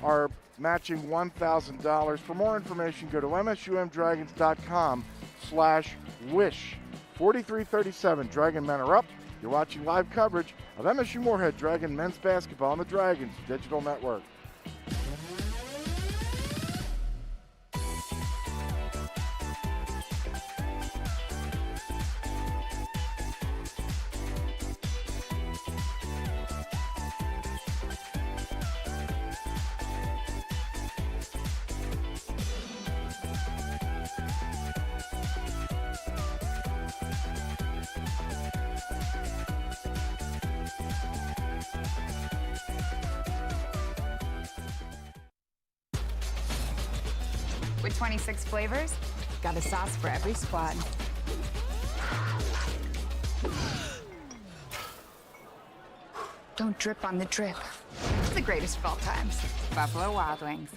are matching $1,000. For more information, go to msumdragons.com/wish. 43-37, Dragon men are up. You're watching live coverage of MSU Moorhead Dragon men's basketball on the Dragons Digital Network. With 26 flavors, got a sauce for every squad. Don't drip on the drip. It's the greatest of all times. Buffalo Wild Wings.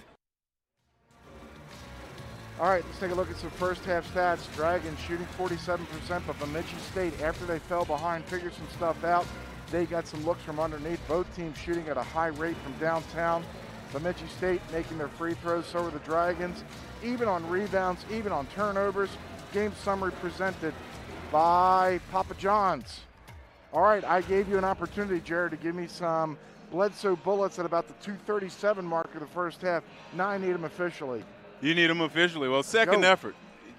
All right, let's take a look at some first half stats. Dragons shooting 47%, but Bemidji State, after they fell behind, figured some stuff out. They got some looks from underneath. Both teams shooting at a high rate from downtown. Bemidji State making their free throws, so are the Dragons. Even on rebounds, even on turnovers. Game summary presented by Papa John's. All right, I gave you an opportunity, Jared, to give me some Bledsoe bullets at about the 2:37 mark of the first half. Now I need them officially. You need them officially. Well, second effort.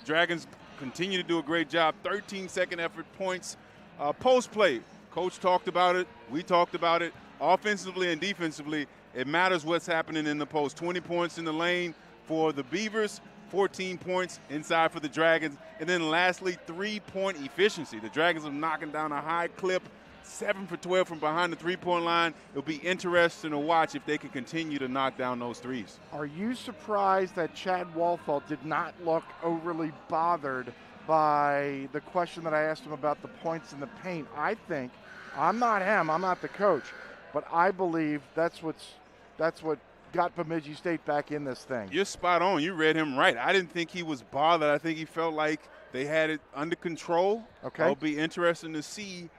Dragons continue to do a great job. 13 second effort points. Post play. Coach talked about it. We talked about it. Offensively and defensively, it matters what's happening in the post. 20 points in the lane for the Beavers, 14 points inside for the Dragons. And then lastly, 3-point efficiency. The Dragons are knocking down a high clip, 7 for 12 from behind the three-point line. It'll be interesting to watch if they can continue to knock down those threes. Are you surprised that Chad Walthall did not look overly bothered by the question that I asked him about the points in the paint? I think, I'm not him, I'm not the coach, but I believe that's what got Bemidji State back in this thing. You're spot on. You read him right. I didn't think he was bothered. I think he felt like they had it under control. Okay. It'll be interesting to see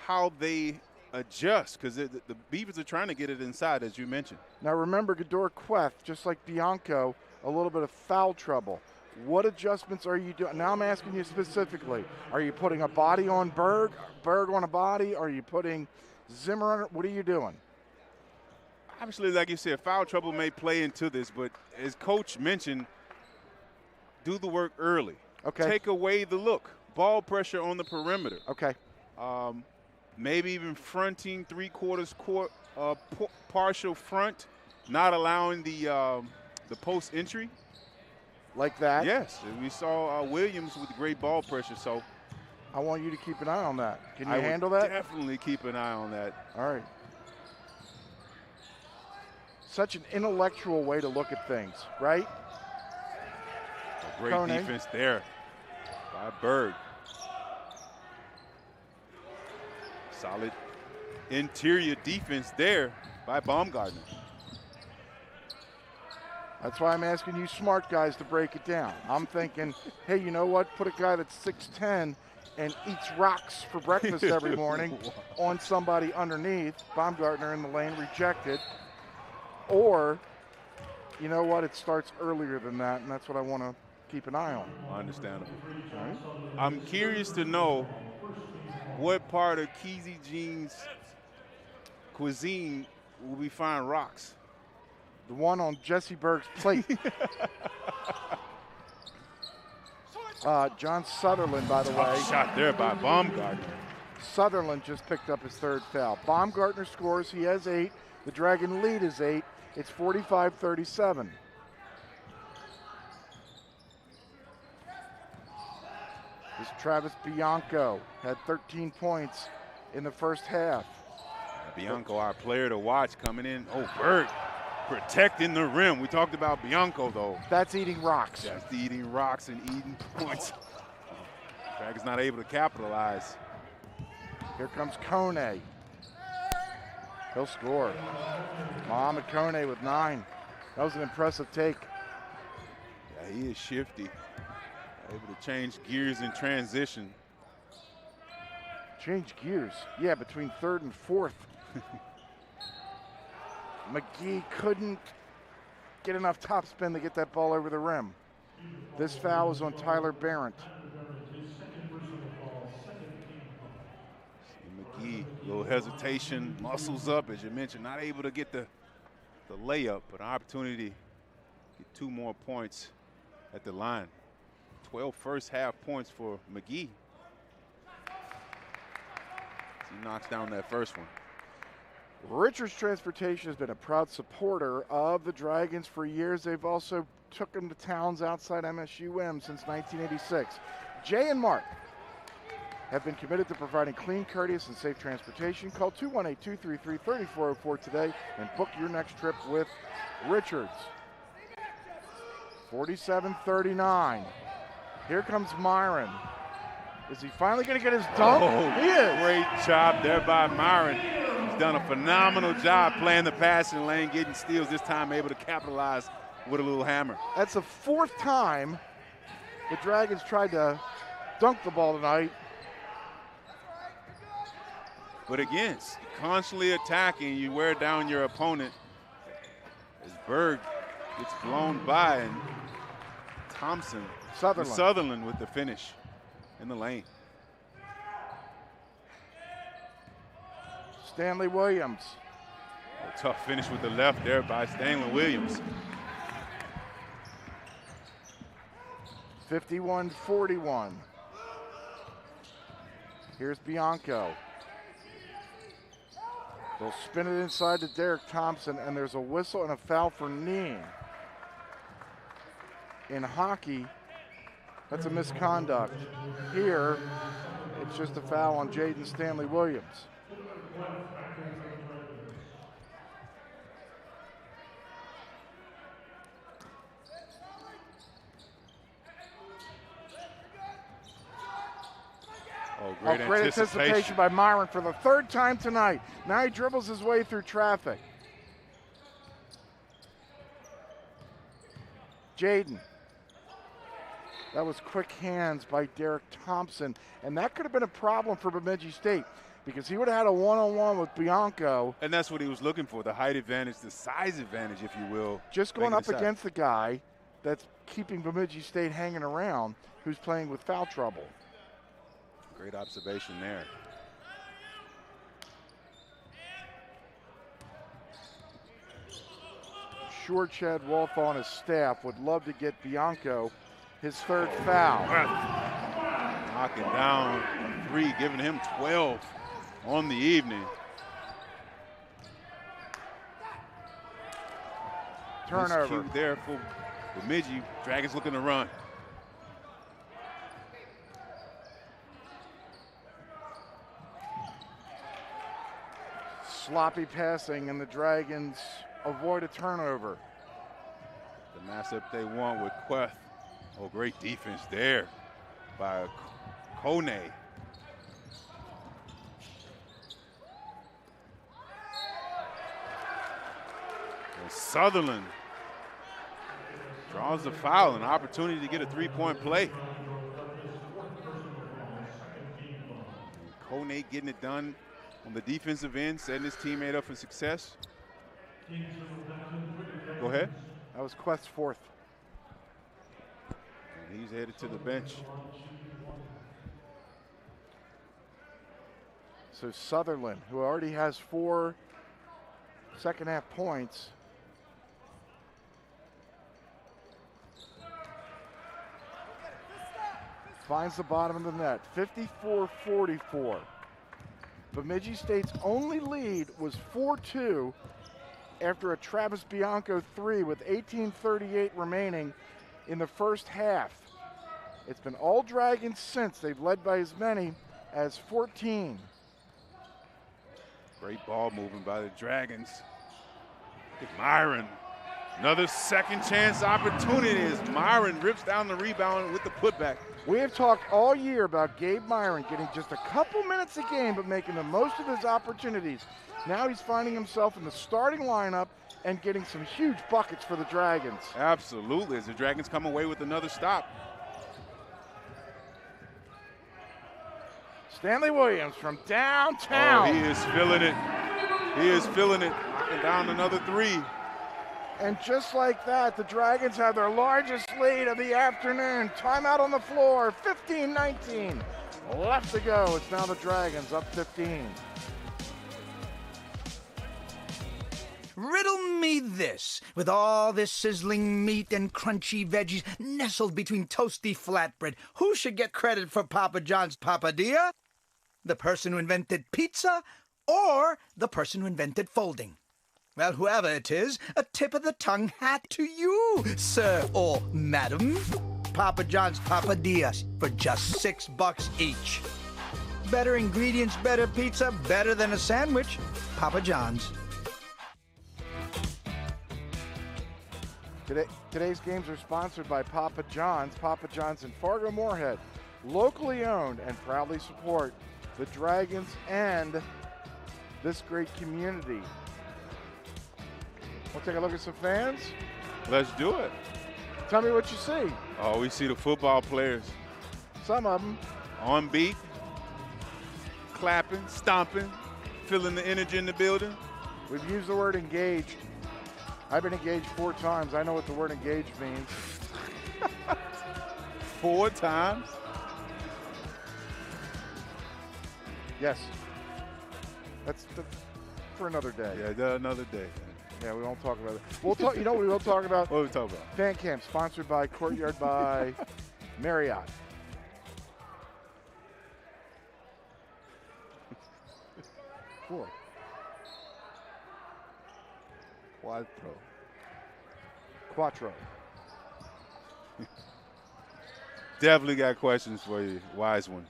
how they adjust because the Beavers are trying to get it inside, as you mentioned. Now remember, Gador Queth, just like Bianco, a little bit of foul trouble. What adjustments are you doing? Now I'm asking you specifically. Are you putting a body on Berg on a body? Are you putting Zimmer on it? What are you doing? Obviously, like you said, foul trouble may play into this, but as Coach mentioned, do the work early. Okay. Take away the look. Ball pressure on the perimeter. Okay. Maybe even fronting three-quarters court, partial front, not allowing the post entry. Like that? Yes. We saw Williams with great ball pressure, so. I want you to keep an eye on that. Can you I handle would that? Definitely keep an eye on that. All right. Such an intellectual way to look at things, right? A great defense there by Berg. Solid interior defense there by Baumgartner. That's why I'm asking you smart guys to break it down. I'm thinking, hey, you know what? Put a guy that's 6'10" and eats rocks for breakfast every morning on somebody underneath. Baumgartner in the lane, rejected. Or, you know what? It starts earlier than that, and that's what I want to keep an eye on. Understandable. All right. I'm curious to know what part of Keezy Jean's cuisine will we find rocks? The one on Jesse Berg's plate. John Sutherland, by the way. Shot there by Baumgartner. Sutherland just picked up his third foul. Baumgartner scores. He has 8. The Dragon lead is 8. It's 45-37. This Travis Bianco had 13 points in the first half. Bianco, our player to watch, coming in. Oh, Berg protecting the rim. We talked about Bianco, though. That's eating rocks. That's eating rocks and eating points. Dragon's not able to capitalize. Here comes Kone. He'll score. Mohamed Kone with 9. That was an impressive take. Yeah, he is shifty. Able to change gears in transition. Change gears. Yeah, between third and fourth. McGee couldn't get enough topspin to get that ball over the rim. This foul is on Tyler Barrett. McGee, a little hesitation, muscles up, as you mentioned, not able to get the layup, but an opportunity to get 2 more points at the line. 12 first half points for McGee. He knocks down that first one. Richards Transportation has been a proud supporter of the Dragons for years. They've also took them to towns outside MSUM since 1986. Jay and Mark have been committed to providing clean, courteous, and safe transportation. Call 218-233-3404 today and book your next trip with Richards. 47-39. Here comes Myron. Is he finally going to get his dunk? Oh, he is. Great job there by Myron. He's done a phenomenal job playing the passing lane, getting steals, this time able to capitalize with a little hammer. That's the 4th time the Dragons tried to dunk the ball tonight. But again, constantly attacking, you wear down your opponent as Berg gets blown by, and Sutherland with the finish in the lane. Stanley Williams. A tough finish with the left there by Stanley Williams. 51-41. Here's Bianco. They'll spin it inside to Derek Thompson, and there's a whistle and a foul for kneeing. In hockey, that's a misconduct. Here, it's just a foul on Jaden Stanley Williams. Oh, great anticipation by Myron for the 3rd time tonight. Now he dribbles his way through traffic. Jaden. That was quick hands by Derek Thompson, and that could have been a problem for Bemidji State because he would have had a one-on-one with Bianco. And that's what he was looking for, the height advantage, the size advantage, if you will. Just going up against the guy that's keeping Bemidji State hanging around, who's playing with foul trouble. Great observation there. Sure, Chad Wolfa on his staff would love to get Bianco his third foul. Knocking down a 3, giving him 12 on the evening. Turnover. Cute there for Bemidji. Dragons looking to run. Sloppy passing, and the Dragons avoid a turnover. The matchup they want with Queth. Oh, great defense there by Kone. And Sutherland draws the foul, an opportunity to get a 3-point play. Kone getting it done on the defensive end, setting his teammate up for success. Go ahead. That was Quest's fourth. And he's headed to the bench. So Sutherland, who already has 4 second-half points, finds the bottom of the net, 54-44. Bemidji State's only lead was 4-2 after a Travis Bianco 3 with 18:38 remaining in the first half. It's been all Dragons since. They've led by as many as 14. Great ball moving by the Dragons. Look at Myron. Another second chance opportunity as Myron rips down the rebound with the putback. We have talked all year about Gabe Myron getting just a couple minutes a game but making the most of his opportunities. Now he's finding himself in the starting lineup and getting some huge buckets for the Dragons. Absolutely, as the Dragons come away with another stop. Stanley Williams from downtown. Oh, he is feeling it. He is feeling it. Knocking down another 3. And just like that, the Dragons have their largest lead of the afternoon. Timeout on the floor, 15-19. Left to go. It's now the Dragons up 15. Riddle me this. With all this sizzling meat and crunchy veggies nestled between toasty flatbread, who should get credit for Papa John's papadilla? The person who invented pizza or the person who invented folding? Well, whoever it is, a tip of the tongue hat to you, sir or madam. Papa John's papadillas for just $6 each. Better ingredients, better pizza, better than a sandwich. Papa John's. Today's games are sponsored by Papa John's. Papa John's in Fargo Moorhead, locally owned, and proudly support the Dragons and this great community. We'll take a look at some fans. Let's do it. Tell me what you see. Oh, we see the football players. Some of them. On beat, clapping, stomping, feeling the energy in the building. We've used the word engaged. I've been engaged 4 times. I know what the word engaged means. 4 times? Yes. That's for another day. Yeah, another day. Yeah, we won't talk about it. We'll talk. You know what we will talk about? What are we talking about? Fan Camp, sponsored by Courtyard by Marriott. Four. Quattro. Definitely got questions for you, wise one.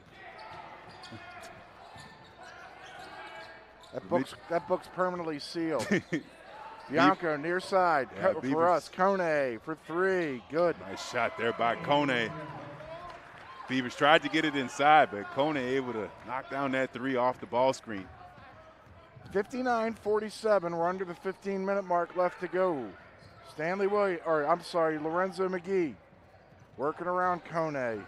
That book's permanently sealed. Bianco near side for us. Kone for 3. Good. Nice shot there by Kone. Beavers tried to get it inside, but Kone able to knock down that 3 off the ball screen. 59-47. We're under the 15-minute mark left to go. Lorenzo McGee working around Kone.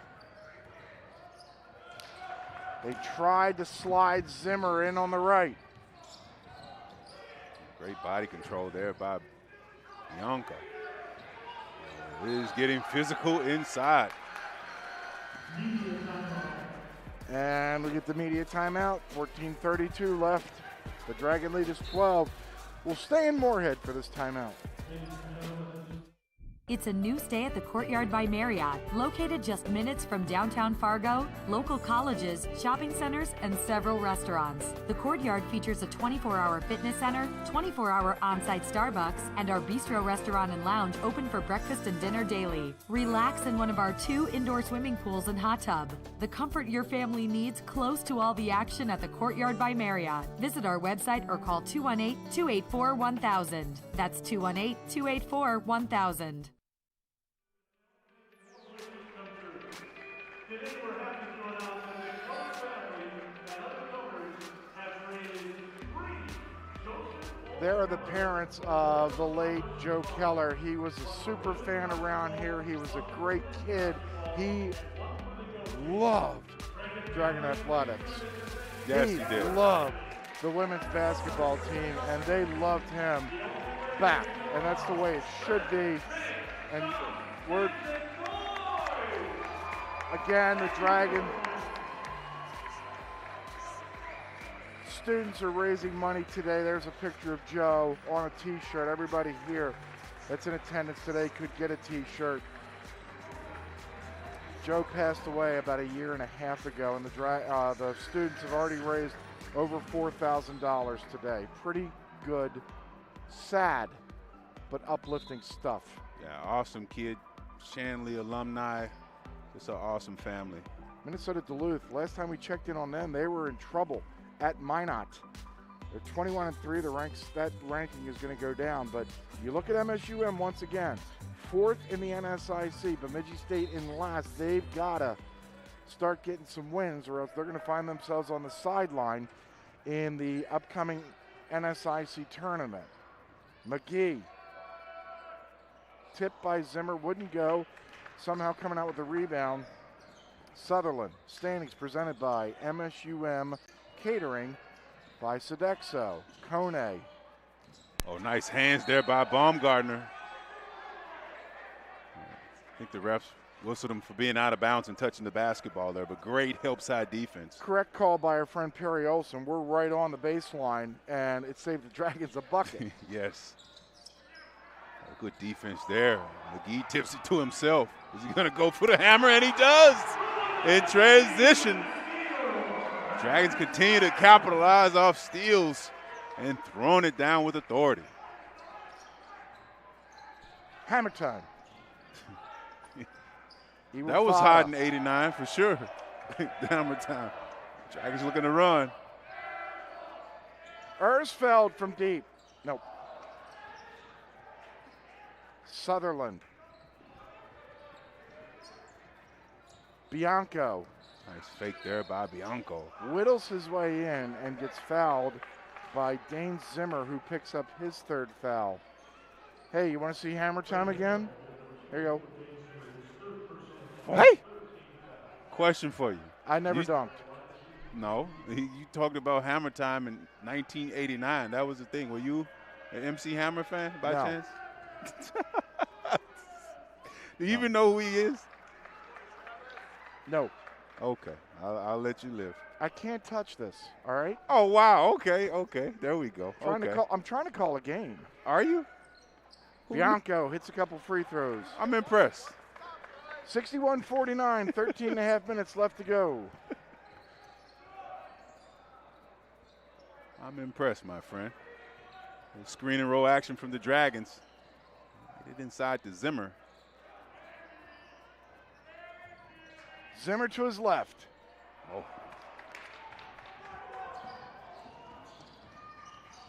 They tried to slide Zimmer in on the right. Great body control there by Bianco. It is getting physical inside. And we get the media timeout. 14:32 left. The Dragon lead is 12. We'll stay in Moorhead for this timeout. It's a new stay at the Courtyard by Marriott, located just minutes from downtown Fargo, local colleges, shopping centers, and several restaurants. The Courtyard features a 24-hour fitness center, 24-hour on-site Starbucks, and our bistro restaurant and lounge open for breakfast and dinner daily. Relax in one of our 2 indoor swimming pools and hot tub. The comfort your family needs close to all the action at the Courtyard by Marriott. Visit our website or call 218-284-1000. That's 218-284-1000. Today we're happy to announce that the Clark family and other donors have raised 3 Joseph. There are the parents of the late Joe Keller. He was a super fan around here. He was a great kid. He loved Dragon Athletics. Yes, he did. Loved the women's basketball team, and they loved him back. And that's the way it should be. And we're, again, the Dragon students are raising money today. There's a picture of Joe on a t-shirt. Everybody here that's in attendance today could get a t-shirt. Joe passed away about a year and a half ago, and the students have already raised over $4,000 today. Pretty good, sad, but uplifting stuff. Yeah, awesome kid, Shanley alumni. It's an awesome family. Minnesota Duluth, last time we checked in on them, they were in trouble at Minot. They're 21-3. That ranking is going to go down, but you look at MSUM once again, 4th in the NSIC, Bemidji State in last. They've got to start getting some wins, or else they're going to find themselves on the sideline in the upcoming NSIC tournament. McGee, tipped by Zimmer, wouldn't go. Somehow coming out with a rebound. Sutherland, standings presented by MSUM Catering by Sodexo. Kone. Oh, nice hands there by Baumgartner. I think the refs whistled him for being out of bounds and touching the basketball there, but great help side defense. Correct call by our friend Perry Olson. We're right on the baseline, and it saved the Dragons a bucket. Yes. Good defense there. McGee tips it to himself. Is he going to go for the hammer? And he does in transition. Dragons continue to capitalize off steals and throwing it down with authority. Hammer time. That was hot in '89 for sure. Hammer time. Dragons looking to run. Ersfeld from deep. Nope. Sutherland. Bianco. Nice fake there by Bianco. Whittles his way in and gets fouled by Dane Zimmer, who picks up his 3rd foul. Hey, you want to see hammer time again? There you go. Hey! Question for you. I never dunked. No. You talked about hammer time in 1989. That was the thing. Were you an MC Hammer fan by chance? Do you even know who he is? No. Okay. I'll let you live. I can't touch this, all right? Oh, wow. Okay. There we go. I'm trying to call a game. Are you? Bianco hits a couple free throws. I'm impressed. 61-49, 13 and a half minutes left to go. I'm impressed, my friend. Screen and roll action from the Dragons. Get it inside to Zimmer. Zimmer to his left. Oh.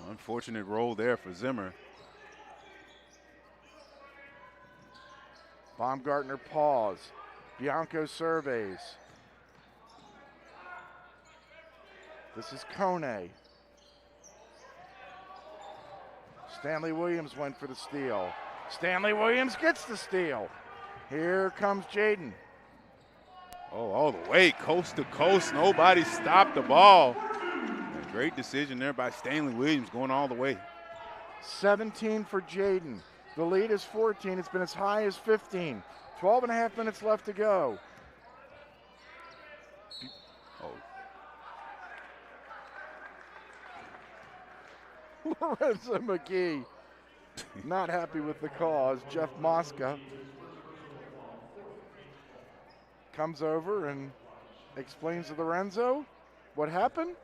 Unfortunate roll there for Zimmer. Baumgartner pause. Bianco surveys. This is Kone. Stanley Williams went for the steal. Stanley Williams gets the steal. Here comes Jaden. Oh, all the way, coast to coast. Nobody stopped the ball. A great decision there by Stanley Williams going all the way. 17 for Jaden. The lead is 14. It's been as high as 15. 12 and a half minutes left to go. Lorenzo McGee not happy with the call as Jeff Mosca comes over and explains to Lorenzo what happened.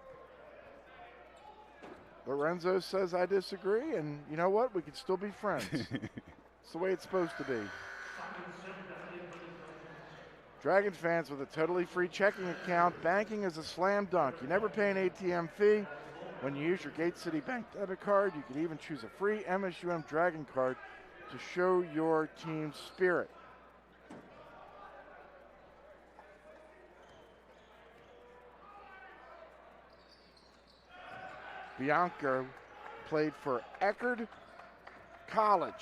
Lorenzo says, I disagree, and you know what? We could still be friends. It's the way it's supposed to be. Dragon fans, with a totally free checking account, banking is a slam dunk. You never pay an ATM fee. When you use your Gate City Bank debit card, you can even choose a free MSUM Dragon card to show your team's spirit. Bianco played for Eckerd College.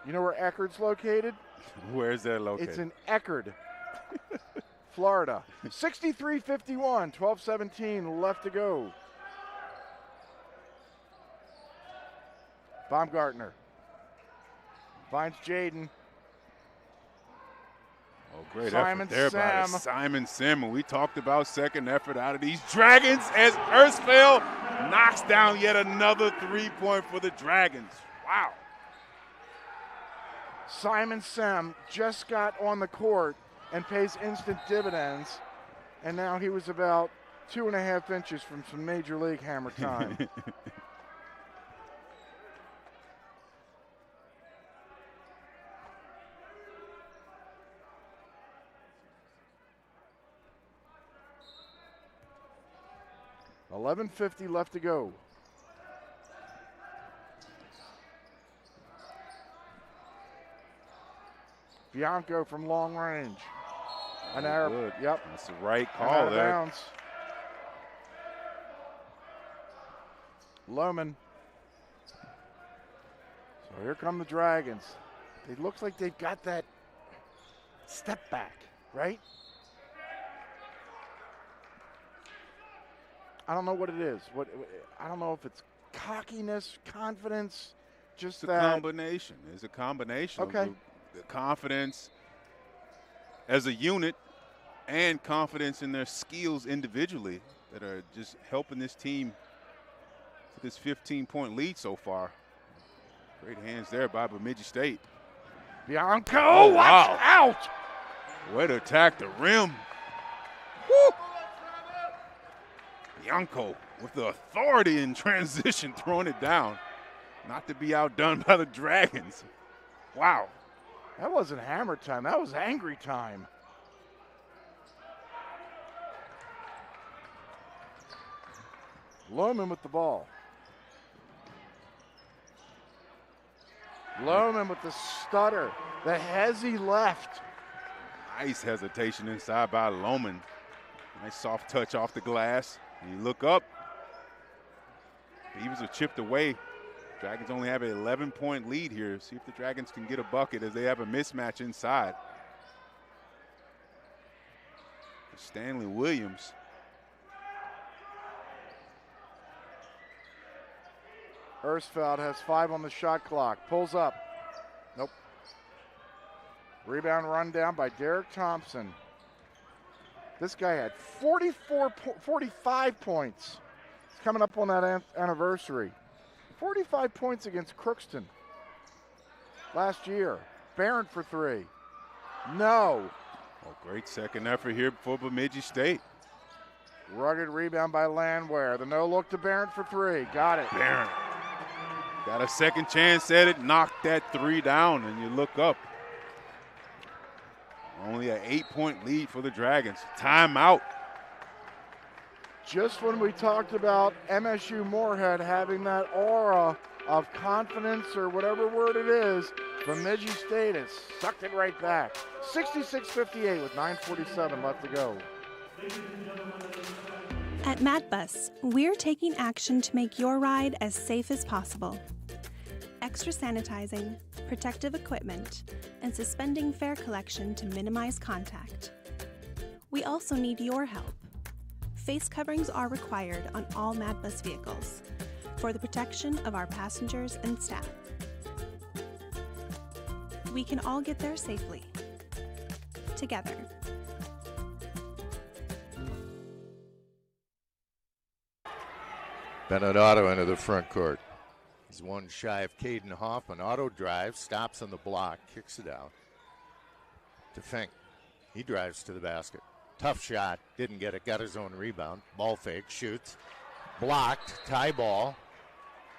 You know where Eckerd's located? Where's that located? It's in Eckerd, Florida. 63-51, 12-17 left to go. Baumgartner finds Jaden. Oh, great Simon effort there by Sim. Simon Sim. And we talked about second effort out of these Dragons as Ersfeld knocks down yet another three-point for the Dragons. Wow. Simon Sim just got on the court and pays instant dividends, and now he was about 2.5 inches from some major league hammer time. $11:50 left to go. Bianco from long range. An error. Good. Yep. That's the right And call out of there. bounds. Lohman. So here come the Dragons. It looks like they've got that step back, right? I don't know what it is. I don't know if it's cockiness, confidence, just It's a combination. It's a combination Okay. of the confidence as a unit and confidence in their skills individually that are just helping this team to this 15-point lead so far. Great hands there by Bemidji State. Bianco, Oh, wow. watch out! Way to attack the rim. Woo! Bianco with the authority in transition, throwing it down. Not to be outdone by the Dragons. Wow. That wasn't hammer time. That was angry time. Lohman with the ball. Lohman with the stutter. The hezzy left. Nice hesitation inside by Lohman. Nice soft touch off the glass. And you look up. Beavers are chipped away. Dragons only have an 11-point lead here. See if the Dragons can get a bucket as they have a mismatch inside. Stanley Williams. Ersfeld has 5 on the shot clock. Pulls up. Nope. Rebound run down by Derek Thompson. This guy had 45 points. It's coming up on that anniversary. 45 points against Crookston last year. Barron for 3. No. Oh, great second effort here for Bemidji State. Rugged rebound by Landwehr. The no look to Barron for 3. Got it. Barron got a second chance at it, knocked that 3 down, and you look up. Only an 8-point lead for the Dragons. Timeout. Just when we talked about MSU Moorhead having that aura of confidence or whatever word it is, Bemidji State has sucked it right back. 66-58 with 9:47 left to go. At MadBus, we're taking action to make your ride as safe as possible. Extra sanitizing, protective equipment, and suspending fare collection to minimize contact. We also need your help. Face coverings are required on all MadBus vehicles for the protection of our passengers and staff. We can all get there safely. Together. Bennett Otto into the front court. He's one shy of Caden Hoffman. Otto drives, stops on the block, kicks it out to Fink. He drives to the basket. Tough shot, didn't get it, got his own rebound. Ball fake, shoots, blocked, tie ball.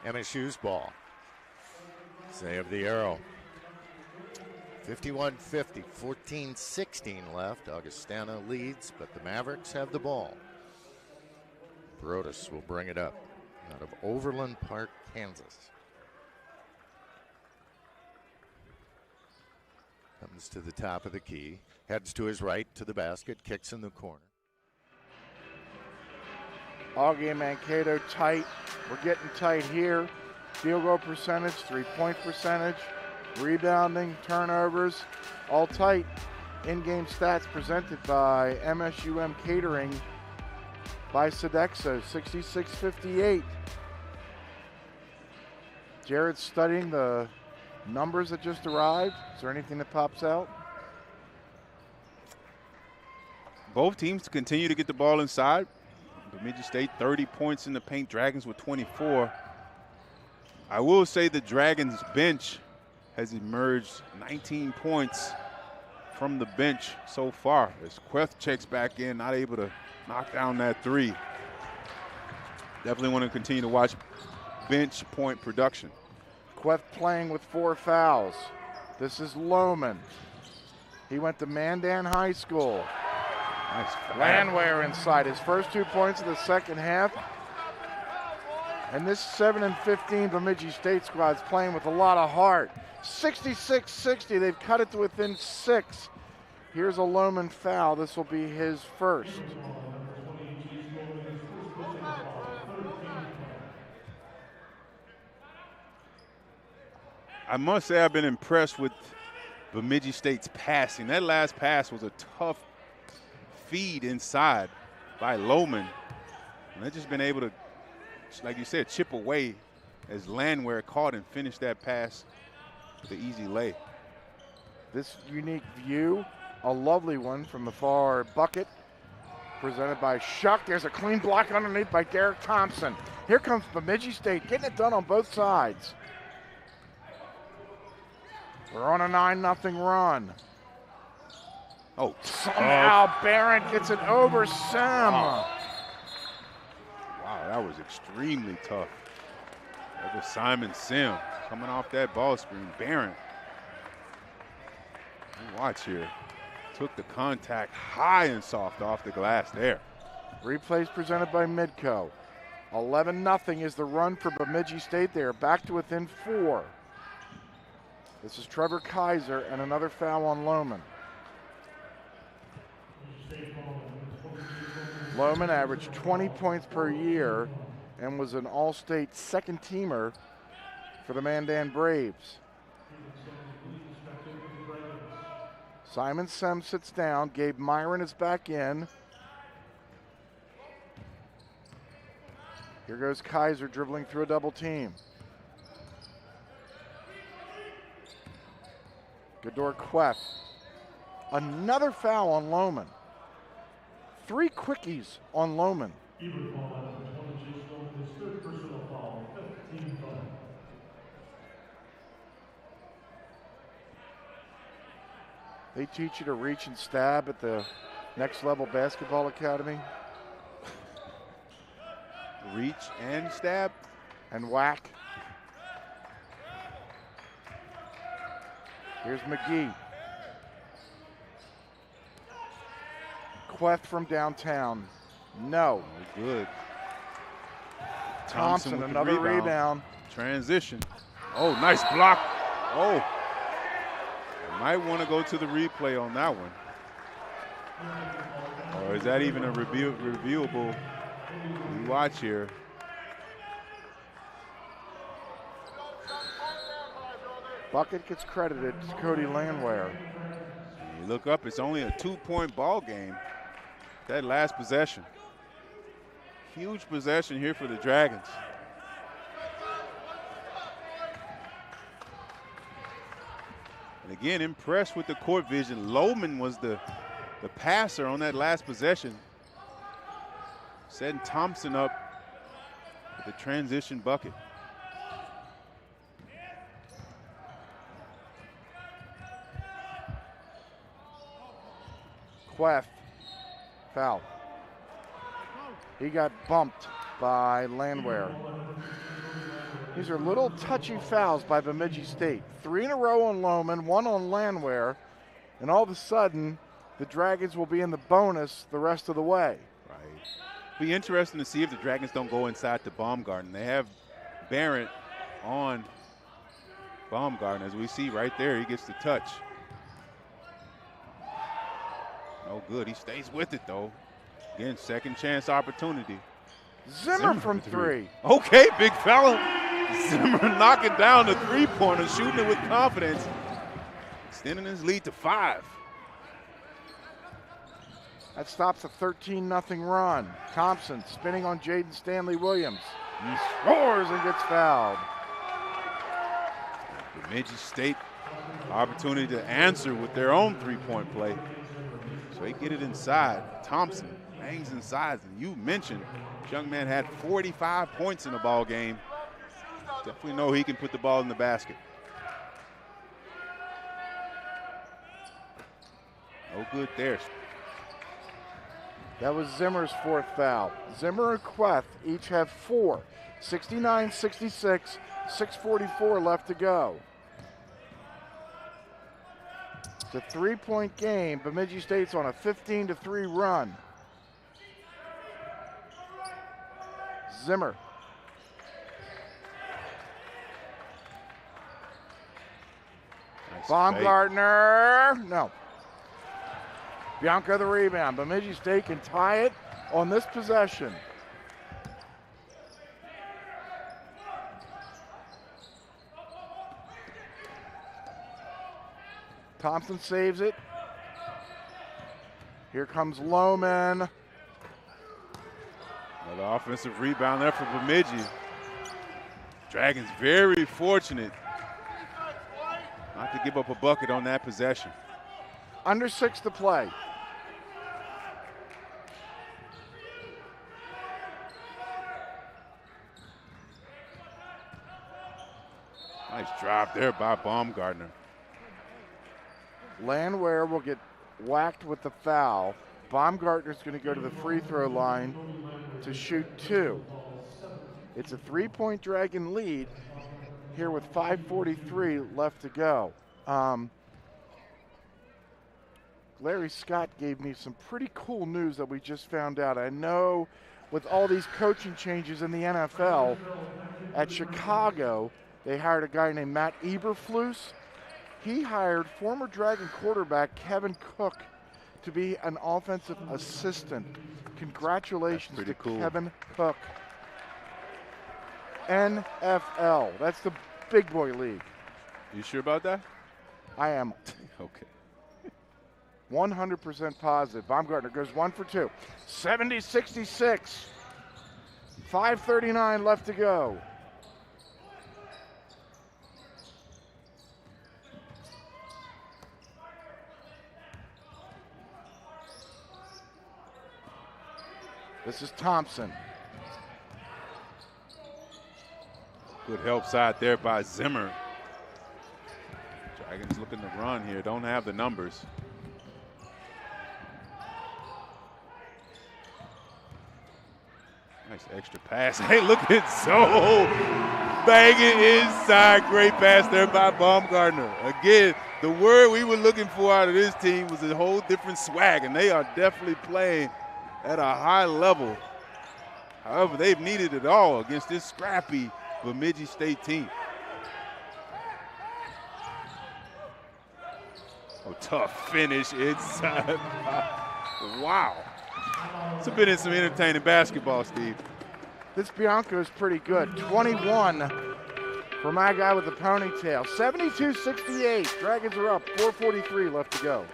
MSU's ball. Save the arrow. 51-50, 14-16 left. Augustana leads, but the Mavericks have the ball. Brodus will bring it up out of Overland Park, Kansas. Comes to the top of the key, heads to his right to the basket, kicks in the corner. Augie and Mankato tight. We're getting tight here. Field goal percentage, 3-point percentage, rebounding, turnovers, all tight. In-game stats presented by MSUM Catering by Sodexo, 66-58. Jared's studying the numbers that just arrived. Is there anything that pops out? Both teams continue to get the ball inside. Bemidji State 30 points in the paint, Dragons with 24. I will say the Dragons bench has emerged 19 points from the bench so far as Queth checks back in, not able to knock down that three. Definitely want to continue to watch bench point production. Queth playing with 4 fouls. This is Lohman. He went to Mandan High School. Nice. Landwehr inside, his first 2 points of the second half. And this 7-15 Bemidji State squad's playing with a lot of heart. 66-60, they've cut it to within 6. Here's a Lohman foul, this will be his first. I must say I've been impressed with Bemidji State's passing. That last pass was a tough feed inside by Lohman. And they've just been able to, like you said, chip away as Landwehr caught and finished that pass with an easy lay. This unique view, a lovely one from the far bucket, presented by Shuck. There's a clean block underneath by Derek Thompson. Here comes Bemidji State, getting it done on both sides. We're on a 9-0 run. Oh, somehow Barron gets it over Sam. Wow, that was extremely tough. That was Simon Sim coming off that ball screen. Barron, watch here, took the contact high and soft off the glass there. Replays presented by Midco. 11-0 is the run for Bemidji State. They are back to within 4. This is Trevor Kaiser and another foul on Lohman. Lohman averaged 20 points per year and was an all-state second teamer for the Mandan Braves. Simon Sem sits down. Gabe Myron is back in. Here goes Kaiser dribbling through a double team. Gador Queth. Another foul on Lohman. 3 quickies on Lohman. They teach you to reach and stab at the Next Level Basketball Academy. Reach and stab? And whack. Here's McGee. Queth from downtown. No. Good. Thompson, another rebound. Transition. Oh, nice block. Oh. Might want to go to the replay on that one. Or is that even a reviewable? You watch here. Bucket gets credited to Cody Landwehr. You look up, it's only a 2-point ball game. That last possession. Huge possession here for the Dragons. And again, impressed with the court vision. Lohman was the passer on that last possession, setting Thompson up with the transition bucket. Queth, foul. He got bumped by Landwehr. These are little touchy fouls by Bemidji State. 3 in a row on Lohman, 1 on Landwehr, and all of a sudden, the Dragons will be in the bonus the rest of the way. Right. Be interesting to see if the Dragons don't go inside to Baumgarten. They have Barrett on Baumgarten, as we see right there. He gets the touch. No good. He stays with it, though. Again, second chance opportunity. Zimmer from 3. Okay, big fella. Zimmer knocking down the three-pointer, shooting it with confidence, extending his lead to 5. That stops a 13-0 run. Thompson spinning on Jaden Stanley Williams. He scores and gets fouled. Bemidji State opportunity to answer with their own three-point play. So they get it inside. Thompson bangs inside. And you mentioned this young man had 45 points in the ball game. Definitely know he can put the ball in the basket. No good there. That was Zimmer's 4th foul. Zimmer and Queth each have 4. 69-66, 6:44 left to go. It's a 3-point game. Bemidji State's on a 15-3 run. Zimmer. Nice Baumgartner, no. Bianco the rebound. Bemidji State can tie it on this possession. Thompson saves it. Here comes Lohman. Another offensive rebound there for Bemidji. Dragons very fortunate not to give up a bucket on that possession. Under 6 to play. Nice drop there by Baumgartner. Landwehr will get whacked with the foul. Baumgartner's going to go to the free throw line to shoot 2. It's a 3-point Dragon lead here with 5:43 left to go. Larry Scott gave me some pretty cool news that we just found out. I know with all these coaching changes in the NFL, at Chicago, they hired a guy named Matt Eberflus. He hired former Dragon quarterback Kevin Cook to be an offensive assistant. Congratulations to Kevin Cook. NFL, that's the big boy league. You sure about that? I am. Okay. 100% positive. Baumgartner goes 1 for 2. 70-66. 5:39 left to go. This is Thompson. Good help side there by Zimmer. Dragons looking to run here, don't have the numbers. Nice extra pass. Hey, look at Zoe banging inside. Great pass there by Baumgartner. Again, the word we were looking for out of this team was a whole different swag, and they are definitely playing at a high level. However, they've needed it all against this scrappy Bemidji State team. Oh, tough finish inside. Wow. It's been some entertaining basketball, Steve. This Bianco is pretty good. 21 for my guy with the ponytail. 72-68. Dragons are up. 4:43 left to go.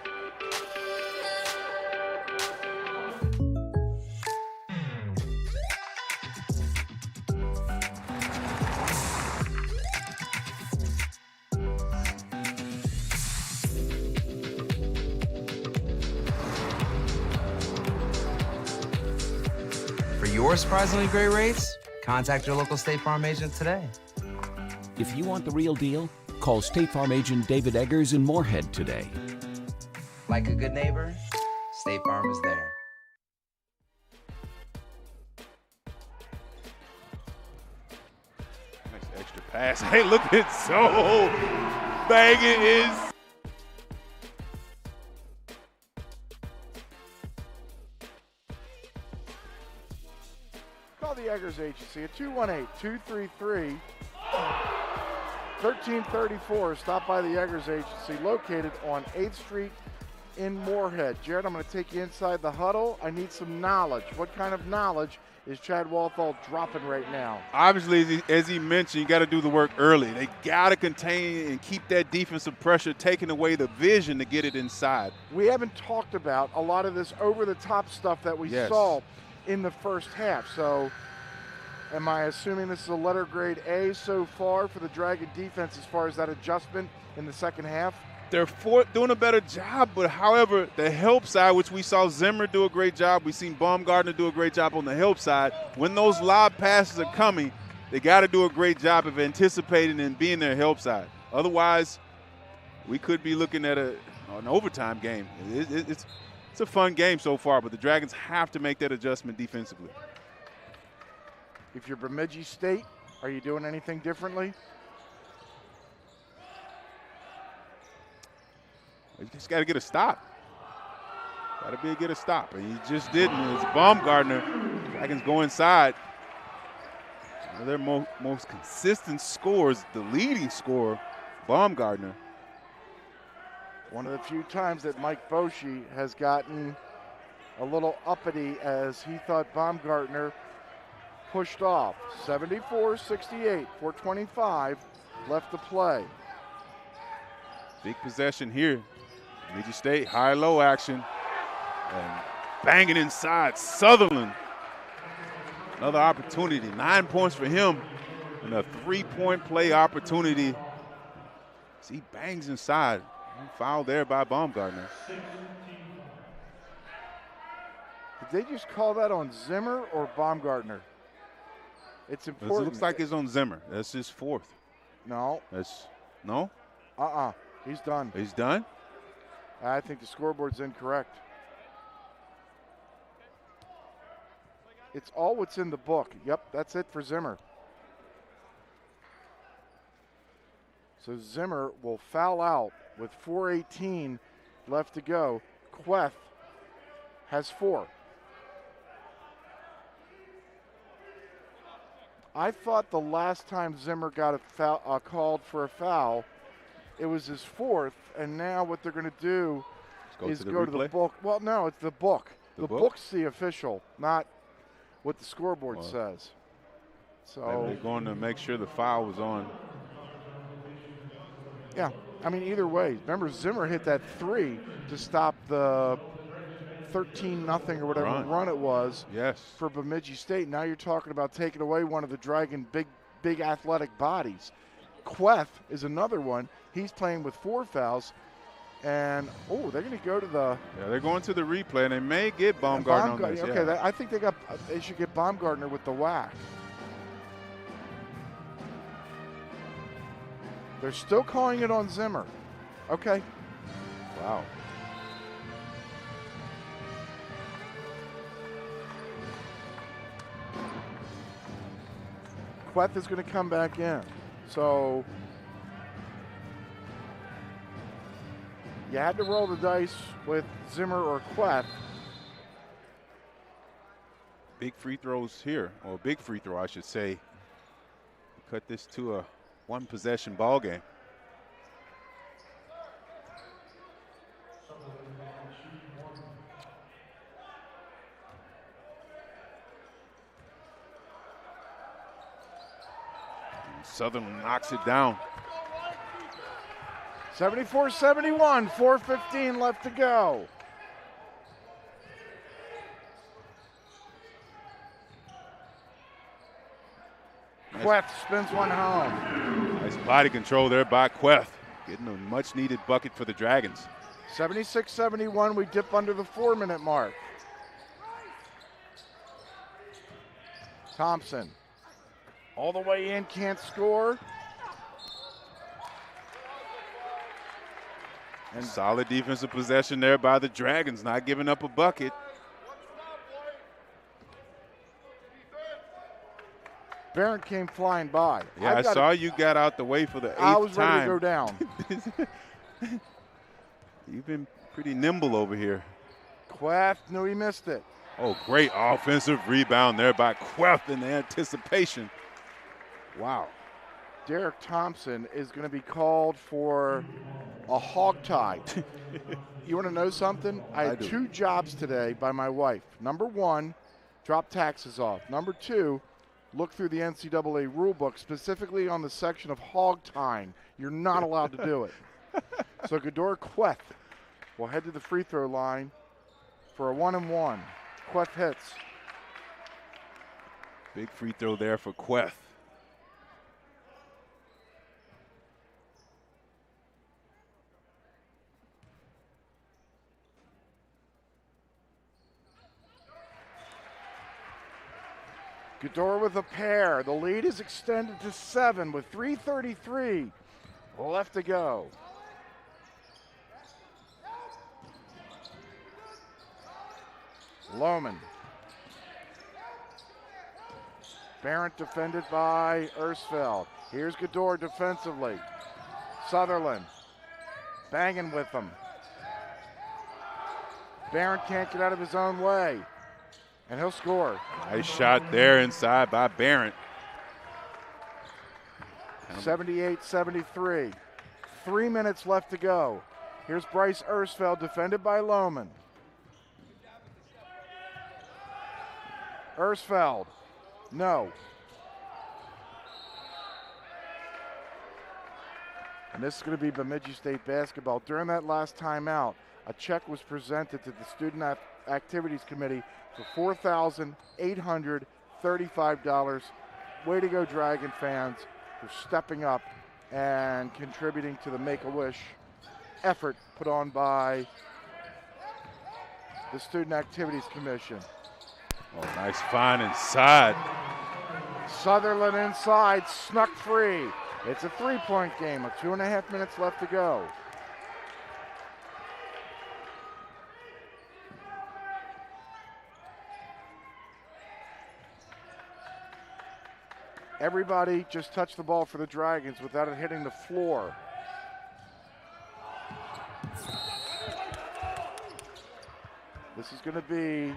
your surprisingly great rates, contact your local State Farm agent today. If you want the real deal, call State Farm agent David Eggers in Moorhead today. Like a good neighbor, State Farm is there. Nice extra pass. Hey, look at Zoe. Banging is. Call the Eggers Agency at 218-233-1334. Stop by the Eggers Agency located on 8th Street in Moorhead. Jared, I'm going to take you inside the huddle. I need some knowledge. What kind of knowledge is Chad Walthall dropping right now? Obviously, as he mentioned, you got to do the work early. They got to contain and keep that defensive pressure, taking away the vision to get it inside. We haven't talked about a lot of this over-the-top stuff that we saw in the first half. So am I assuming this is a letter grade A so far for the Dragon defense as far as that adjustment in the second half? They're doing a better job, but however, the help side, which we saw Zimmer do a great job, we've seen Baumgartner do a great job on the help side. When those lob passes are coming, they got to do a great job of anticipating and being their help side. Otherwise, we could be looking at an overtime game. It's a fun game so far, but the Dragons have to make that adjustment defensively. If you're Bemidji State, are you doing anything differently? You just got to get a stop. Got to get a stop, and he just didn't. It's Baumgartner. Dragons go inside. One of their most consistent scores, the leading scorer, Baumgartner. One of the few times that Mike Boschee has gotten a little uppity as he thought Baumgartner pushed off. 74-68, 4:25 left to play. Big possession here. Bemidji State, high-low action. And banging inside, Sutherland. Another opportunity, 9 points for him. And a three-point play opportunity. As he bangs inside. Foul there by Baumgartner. Did they just call that on Zimmer or Baumgartner? It's important. It looks like it's on Zimmer. That's his fourth. No. No? He's done. He's done? I think the scoreboard's incorrect. It's all what's in the book. Yep, that's it for Zimmer. So Zimmer will foul out with 4:18 left to go. Queth has 4. I thought the last time Zimmer got a foul, called for a foul, it was his 4th, and now what they're going to do is go to the book. Well, no, it's the book. The book's the official, not what the scoreboard says. So they're going to make sure the foul was on. Yeah, I mean, either way. Remember, Zimmer hit that 3 to stop the 13-0 or whatever run it was for Bemidji State. Now you're talking about taking away one of the Dragon big athletic bodies. Queth is another one. He's playing with 4 fouls. And, they're going to go to the... Yeah, they're going to the replay, and they may get Baumgartner on this. Okay, I think they should get Baumgartner with the whack. They're still calling it on Zimmer. Okay. Wow. Queth is going to come back in. So you had to roll the dice with Zimmer or Queth. Big free throws here, or big free throw, I should say. Cut this to a one-possession ball game. Southern knocks it down. 74-71, 4:15 left to go. Queth spins one home. Nice body control there by Queth. Getting a much-needed bucket for the Dragons. 76-71, we dip under the 4-minute mark. Thompson all the way in, can't score. And solid defensive possession there by the Dragons, not giving up a bucket. Barrett came flying by. Yeah, I saw you got out the way for the 8th time. I was ready to go down. You've been pretty nimble over here. Quaff, no, he missed it. Oh, great offensive rebound there by Quaff in the anticipation. Wow. Derek Thompson is going to be called for a hog tie. You want to know something? I had 2 jobs today by my wife. Number 1, drop taxes off. Number 2, look through the NCAA rule book, specifically on the section of hog tying. You're not allowed to do it. So Gador Queth will head to the free throw line for a 1-and-1. Queth hits. Big free throw there for Queth. Gador with a pair. The lead is extended to 7 with 3:33 left to go. Lohman. Barrett defended by Ersfeld. Here's Gador defensively. Sutherland banging with him. Barrett can't get out of his own way. And he'll score. Nice shot there inside by Barrett. 78-73. 3 minutes left to go. Here's Bryce Ersfeld defended by Lohman. Ersfeld, no. And this is going to be Bemidji State basketball. During that last timeout, a check was presented to the Student Activities Committee for $4,835. Way to go, Dragon fans, for stepping up and contributing to the Make-A-Wish effort put on by the Student Activities Commission. Oh, nice find inside. Sutherland inside, snuck free. It's a 3-point game with 2.5 minutes left to go. Everybody just touched the ball for the Dragons without it hitting the floor. This is going to be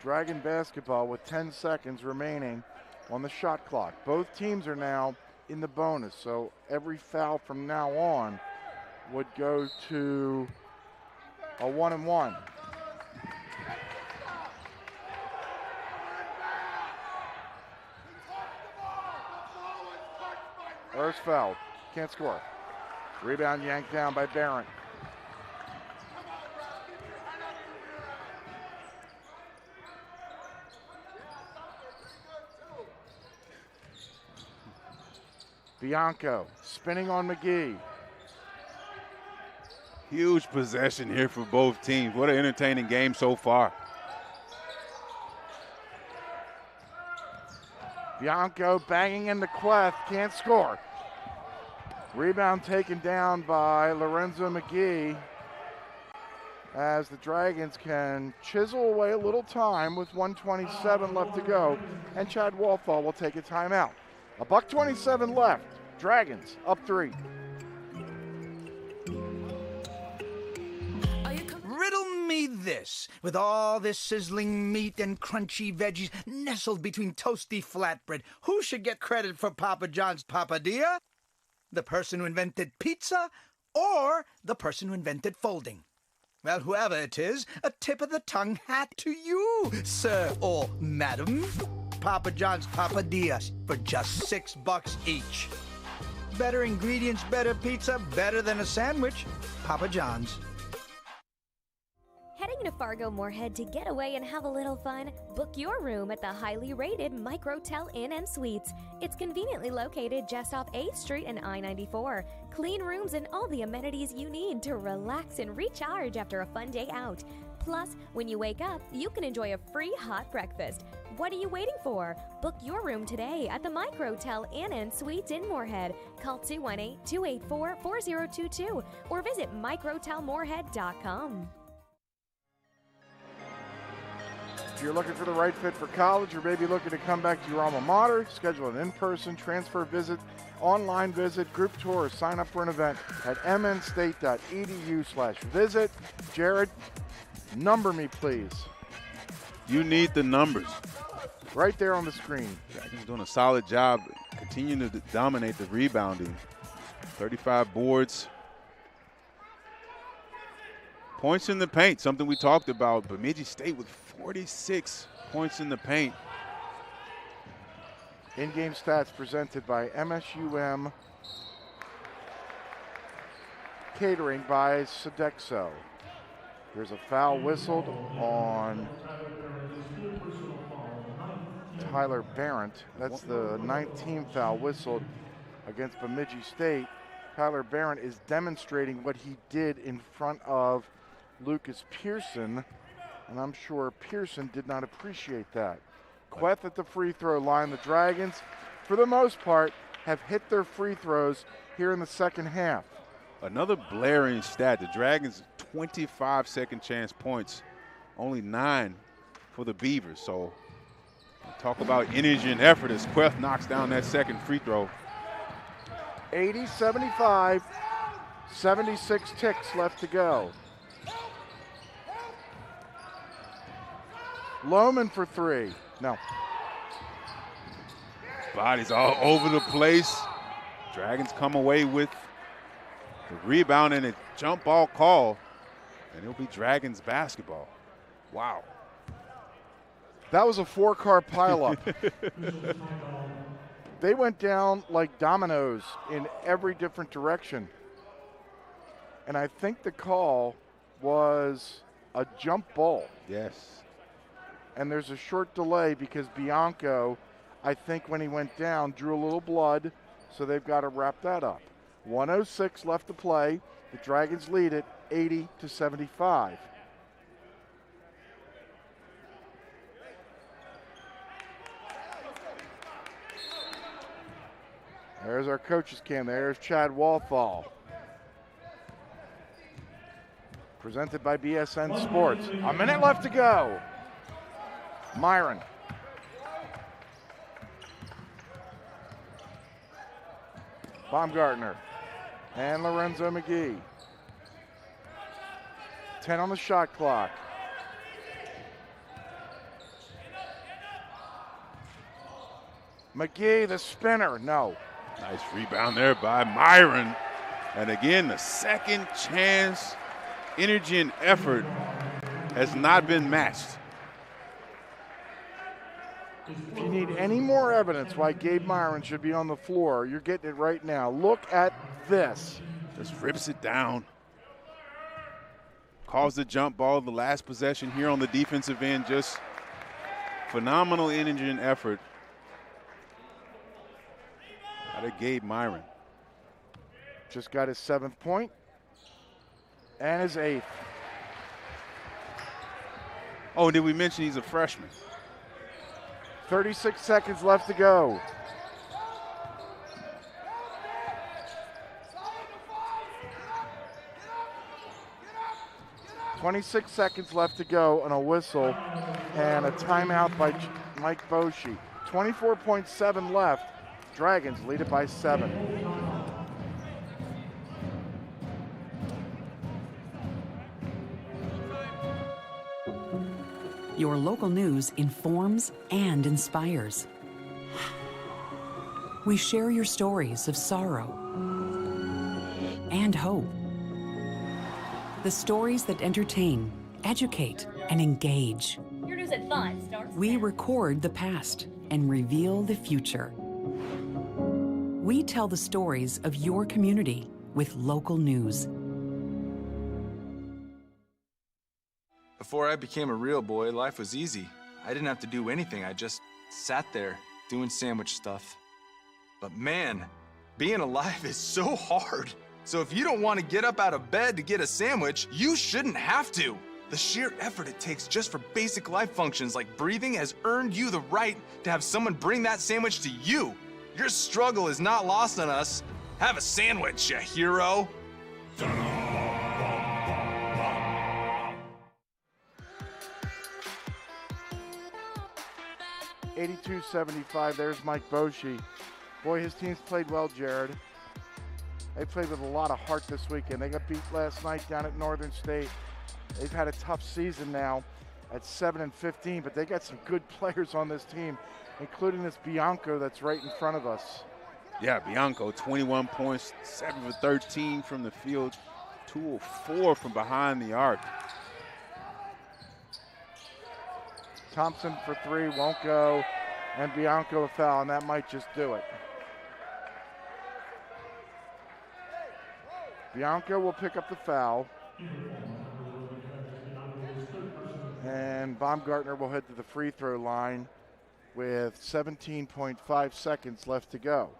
Dragon basketball with 10 seconds remaining on the shot clock. Both teams are now in the bonus, so every foul from now on would go to a 1-and-1. Ersfeld can't score. Rebound yanked down by Barrett. Bianco spinning on McGee. Huge possession here for both teams. What an entertaining game so far. Bianco banging into Queth, can't score. Rebound taken down by Lorenzo McGee as the Dragons can chisel away a little time with 1:27 left to go, and Chad Walthall will take a timeout. $1:27 left. Dragons up 3. Riddle me this. With all this sizzling meat and crunchy veggies nestled between toasty flatbread, who should get credit for Papa John's papadilla? The person who invented pizza or the person who invented folding? Well, whoever it is, a tip of the tongue hat to you, sir or madam. Papa John's papadillas for just $6 each. Better ingredients, better pizza, better than a sandwich. Papa John's. Heading to Fargo Moorhead to get away and have a little fun? Book your room at the highly rated Microtel Inn and Suites. It's conveniently located just off 8th Street and I-94. Clean rooms and all the amenities you need to relax and recharge after a fun day out. Plus, when you wake up, you can enjoy a free hot breakfast. What are you waiting for? Book your room today at the Microtel Inn & Suites in Moorhead. Call 218-284-4022 or visit microtelmoorhead.com. If you're looking for the right fit for college or maybe looking to come back to your alma mater, schedule an in-person transfer visit, online visit, group tour, or sign up for an event at mnstate.edu/visit. Jared, number me, please. You need the numbers. Right there on the screen. Dragons doing a solid job continuing to dominate the rebounding. 35 boards. Points in the paint, something we talked about. Bemidji State with 46 points in the paint. In-game stats presented by MSUM. Catering by Sodexo. There's a foul whistled on Tyler Barrett. That's the 19th foul whistled against Bemidji State. Tyler Barrett is demonstrating what he did in front of Lucas Pearson, and I'm sure Pearson did not appreciate that. Queth at the free throw line. The Dragons, for the most part, have hit their free throws here in the second half. Another blaring stat, the Dragons 25 second chance points, only 9 for the Beavers. So talk about energy and effort as Queth knocks down that second free throw. 80-75, 76 ticks left to go. Lohman for three. No. Bodies all over the place. Dragons come away with the rebound and a jump ball call, and it'll be Dragons basketball. Wow. That was a 4-car pileup. They went down like dominoes in every different direction. And I think the call was a jump ball. Yes. And there's a short delay because Bianco, I think when he went down, drew a little blood, so they've got to wrap that up. 1:06 left to play. The Dragons lead it 80-75. There's our coaches cam. There's Chad Walthall. Presented by BSN Sports. A minute left to go. Myron. Baumgartner. And Lorenzo McGee. 10 on the shot clock. McGee, the spinner. No. Nice rebound there by Myron. And again, the second chance energy and effort has not been matched. If you need any more evidence why Gabe Myron should be on the floor, you're getting it right now. Look at this. Just rips it down. Calls the jump ball, the last possession here on the defensive end. Just phenomenal energy and effort out of Gabe Myron. Just got his 7th point and his 8th. Oh, did we mention he's a freshman? 36 seconds left to go. .26 seconds left to go on a whistle and a timeout by Mike Boshi. 24.7 left. Dragons lead it by 7. Your local news informs and inspires. We share your stories of sorrow and hope. The stories that entertain, educate, and engage. Your news at 5 starts. We record the past and reveal the future. We tell the stories of your community with local news. Before I became a real boy, life was easy. I didn't have to do anything. I just sat there doing sandwich stuff. But man, being alive is so hard. So if you don't want to get up out of bed to get a sandwich, you shouldn't have to. The sheer effort it takes just for basic life functions like breathing has earned you the right to have someone bring that sandwich to you. Your struggle is not lost on us. Have a sandwich, you hero. 82-75, there's Mike Boshi. Boy, his team's played well, Jared. They played with a lot of heart this weekend. They got beat last night down at Northern State. They've had a tough season now at 7-15, but they got some good players on this team, including this Bianco that's right in front of us. Yeah, Bianco, 21 points, 7 for 13 from the field, 2 of 4 from behind the arc. Thompson for 3, won't go, and Bianco a foul, and that might just do it. Bianco will pick up the foul. And Baumgartner will head to the free throw line with 17.5 seconds left to go.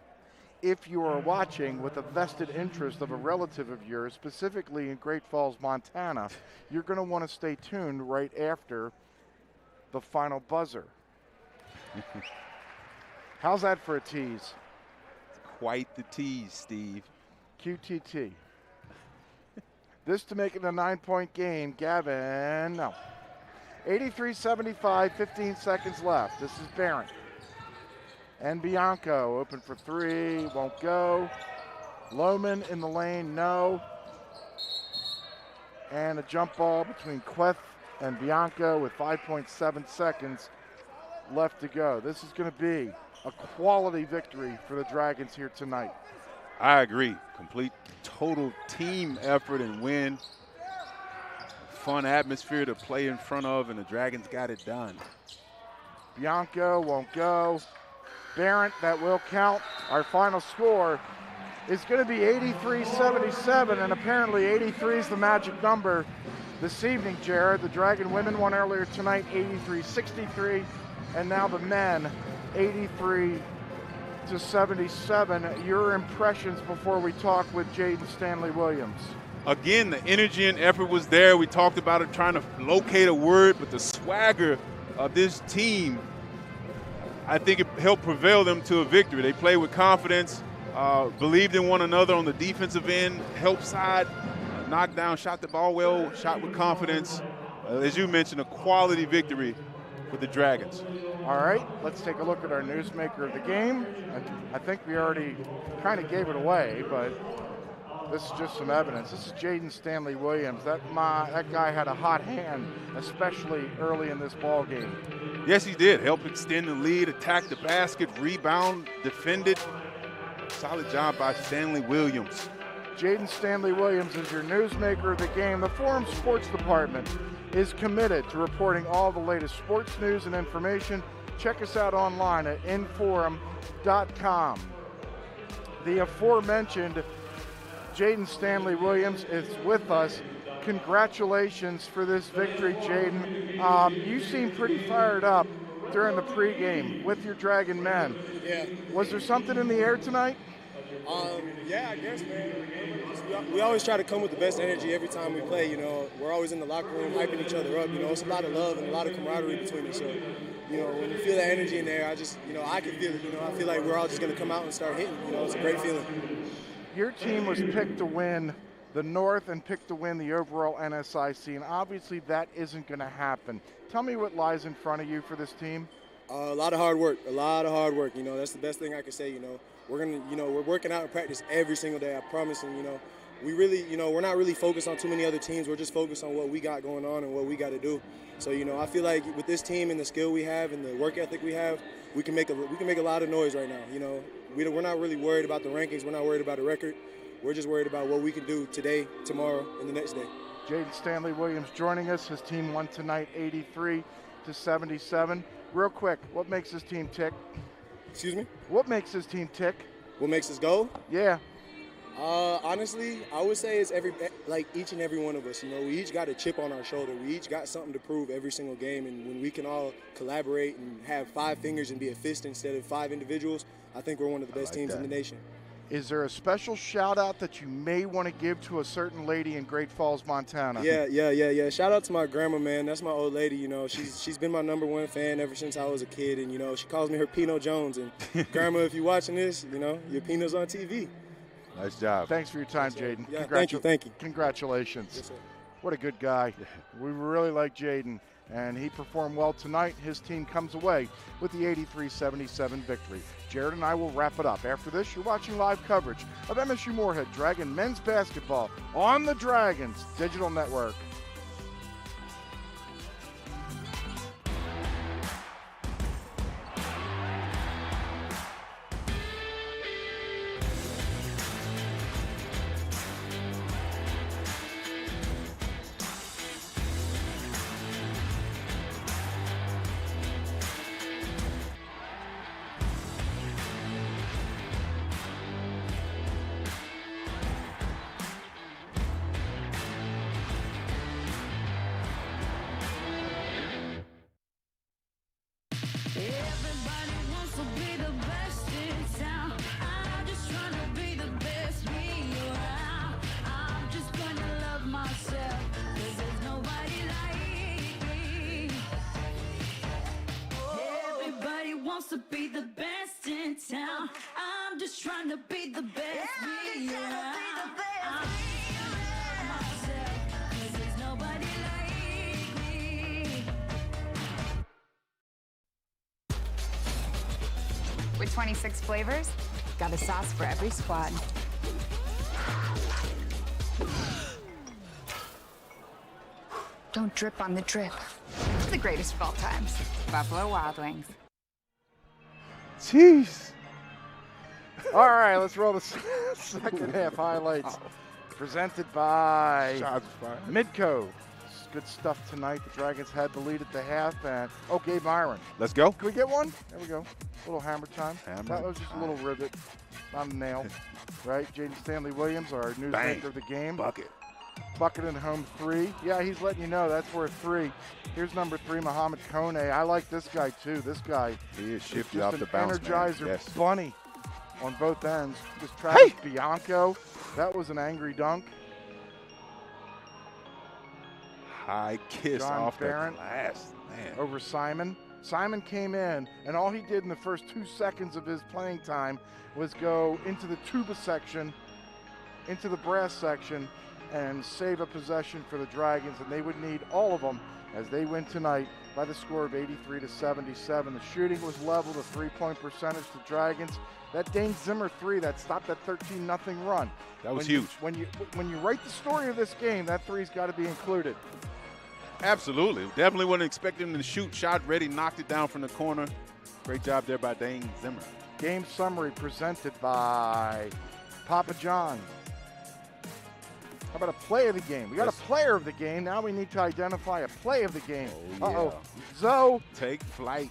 If you are watching with a vested interest of a relative of yours, specifically in Great Falls, Montana, you're going to want to stay tuned right after the final buzzer. How's that for a tease? Quite the tease, Steve. QTT. This to make it a 9-point game. Gavin, no. 83-75, 15 seconds left. This is Barron. And Bianco open for 3, won't go. Lohman in the lane, no. And a jump ball between Queth and Bianco with 5.7 seconds left to go. This is going to be a quality victory for the Dragons here tonight. I agree. Complete, total team effort and win. Fun atmosphere to play in front of, and the Dragons got it done. Bianco won't go. Barrett, that will count. Our final score is going to be 83-77, and apparently 83 is the magic number this evening, Jared. The Dragon women won earlier tonight, 83-63, and now the men, 83-77. Your impressions before we talk with Jaden Stanley Williams. Again, the energy and effort was there. We talked about it, trying to locate a word, but the swagger of this team, I think it helped prevail them to a victory. They played with confidence, believed in one another on the defensive end, help side, knocked down, shot the ball well, shot with confidence. As you mentioned, a quality victory for the Dragons. All right, let's take a look at our newsmaker of the game. I think we already kind of gave it away, but this is just some evidence. This is Jaden Stanley Williams. That guy had a hot hand, especially early in this ball game. Yes, he did. Help extend the lead, attack the basket, rebound, defended. Solid job by Stanley Williams. Jaden Stanley Williams is your newsmaker of the game. The Forum Sports Department is committed to reporting all the latest sports news and information. Check us out online at inforum.com. The aforementioned Jaden Stanley Williams is with us. Congratulations for this victory, Jaden. You seem pretty fired up during the pregame with your Dragon men. Yeah. Was there something in the air tonight? Yeah, I guess, man. We always try to come with the best energy every time we play, you know. We're always in the locker room hyping each other up, you know. It's a lot of love and a lot of camaraderie between us. So, you know, when you feel that energy in there, I can feel it, you know. I feel like we're all just going to come out and start hitting, you know. It's a great feeling. Your team was picked to win the North and picked to win the overall NSIC, and obviously that isn't going to happen. Tell me what lies in front of you for this team. A lot of hard work, you know. That's the best thing I can say, you know. We're working out in practice every single day, I promise, and, you know, we really, you know, we're not really focused on too many other teams. We're just focused on what we got going on and what we got to do. So, you know, I feel like with this team and the skill we have and the work ethic we have, we can make a lot of noise right now. You know, we're not really worried about the rankings. We're not worried about the record. We're just worried about what we can do today, tomorrow, and the next day. Jaden Stanley Williams joining us. His team won tonight 83-77. Real quick, what makes this team tick? Excuse me? What makes this team tick? What makes us go? Yeah. Honestly, I would say it's each and every one of us. You know, we each got a chip on our shoulder. We each got something to prove every single game. And when we can all collaborate and have 5 fingers and be a fist instead of 5 individuals, I think we're one of the best teams in the nation. Is there a special shout out that you may want to give to a certain lady in Great Falls, Montana? Yeah. Shout out to my grandma, man. That's my old lady. You know, she's been my #1 fan ever since I was a kid, and you know, she calls me her Pino Jones. And Grandma, if you're watching this, you know, your Pino's on TV. Nice job. Thanks for your time, Jaden. Yeah, thank you. Congratulations. Yes, sir. What a good guy. We really like Jaden, and he performed well tonight. His team comes away with the 83-77 victory. Jared and I will wrap it up. After this, you're watching live coverage of MSU Moorhead Dragon men's basketball on the Dragons Digital Network. To be the best in town, I'm just trying to be the best. Me around. I'm myself, 'cause there's nobody like me. With 26 flavors, got a sauce for every squad. Don't drip on the drip. It's the greatest of all times. Buffalo Wild Wings. Jeez. All right, let's roll the second half highlights. Presented by Midco. Good stuff tonight. The Dragons had the lead at the half, and Gabe Myron. Let's go. Can we get one? There we go. A little hammer time. That was just a little rivet, not a nail. Right? Jaden Stanley Williams, our newsmaker of the game. Bucket in home 3. Yeah, he's letting you know that's worth 3. Here's number 3, Muhammad Kone. I like this guy too. This guy he is shifty just off the bounce, Energizer Yes. bunny on both ends. Just Travis Bianco. That was an angry dunk. High kiss John off Farron the glass. Man. over Simon. Simon came in, and all he did in the first 2 seconds of his playing time was go into the tuba section, into the brass section, and save a possession for the Dragons, and they would need all of them as they win tonight by the score of 83-77. The shooting was level, the 3-point percentage to Dragons. That Dane Zimmer 3 that stopped that 13-0 run. That was huge. When you write the story of this game, that 3's got to be included. Absolutely. Definitely wasn't expecting him to shoot. Shot ready, knocked it down from the corner. Great job there by Dane Zimmer. Game summary presented by Papa John. How about a play of the game? We got a player of the game. Now we need to identify a play of the game. Oh, yeah. Zoe. Take flight.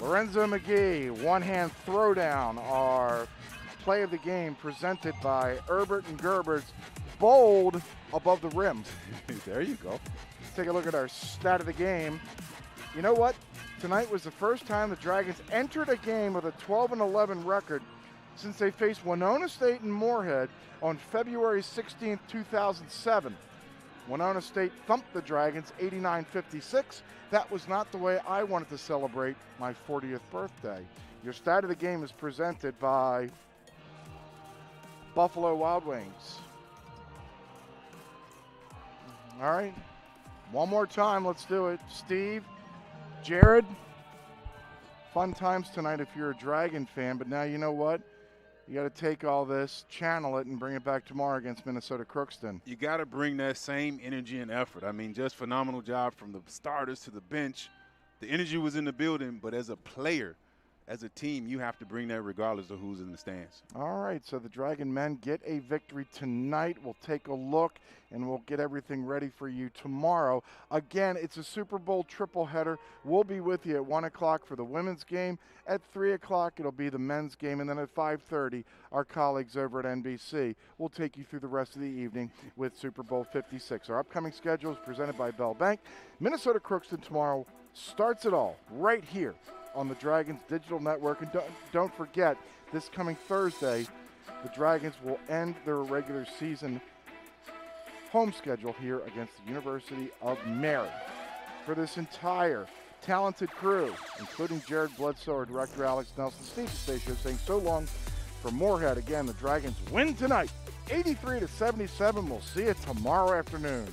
Lorenzo McGee, one-hand throwdown. Our play of the game presented by Herbert and Gerbert's bold above the rim. There you go. Let's take a look at our stat of the game. You know what? Tonight was the first time the Dragons entered a game with a 12-11 record since they faced Winona State and Moorhead on February 16, 2007. Winona State thumped the Dragons 89-56. That was not the way I wanted to celebrate my 40th birthday. Your stat of the game is presented by Buffalo Wild Wings. All right, one more time, let's do it. Steve, Jared, fun times tonight if you're a Dragon fan, but now you know what? You got to take all this, channel it, and bring it back tomorrow against Minnesota Crookston. You got to bring that same energy and effort. I mean, just phenomenal job from the starters to the bench. The energy was in the building, but as a player, as a team, you have to bring that regardless of who's in the stands. All right, so the Dragon men get a victory tonight. We'll take a look, and we'll get everything ready for you tomorrow. Again, it's a Super Bowl triple header. We'll be with you at 1 o'clock for the women's game. At 3 o'clock, it'll be the men's game. And then at 5:30, our colleagues over at NBC will take you through the rest of the evening with Super Bowl 56. Our upcoming schedule is presented by Bell Bank. Minnesota Crookston tomorrow starts it all right here on the Dragons Digital Network. And don't forget, this coming Thursday, the Dragons will end their regular season home schedule here against the University of Mary. For this entire talented crew, including Jared Bledsoe, our director Alex Nelson, Steve Stasio saying so long from Moorhead. Again, the Dragons win tonight, 83-77. We'll see you tomorrow afternoon.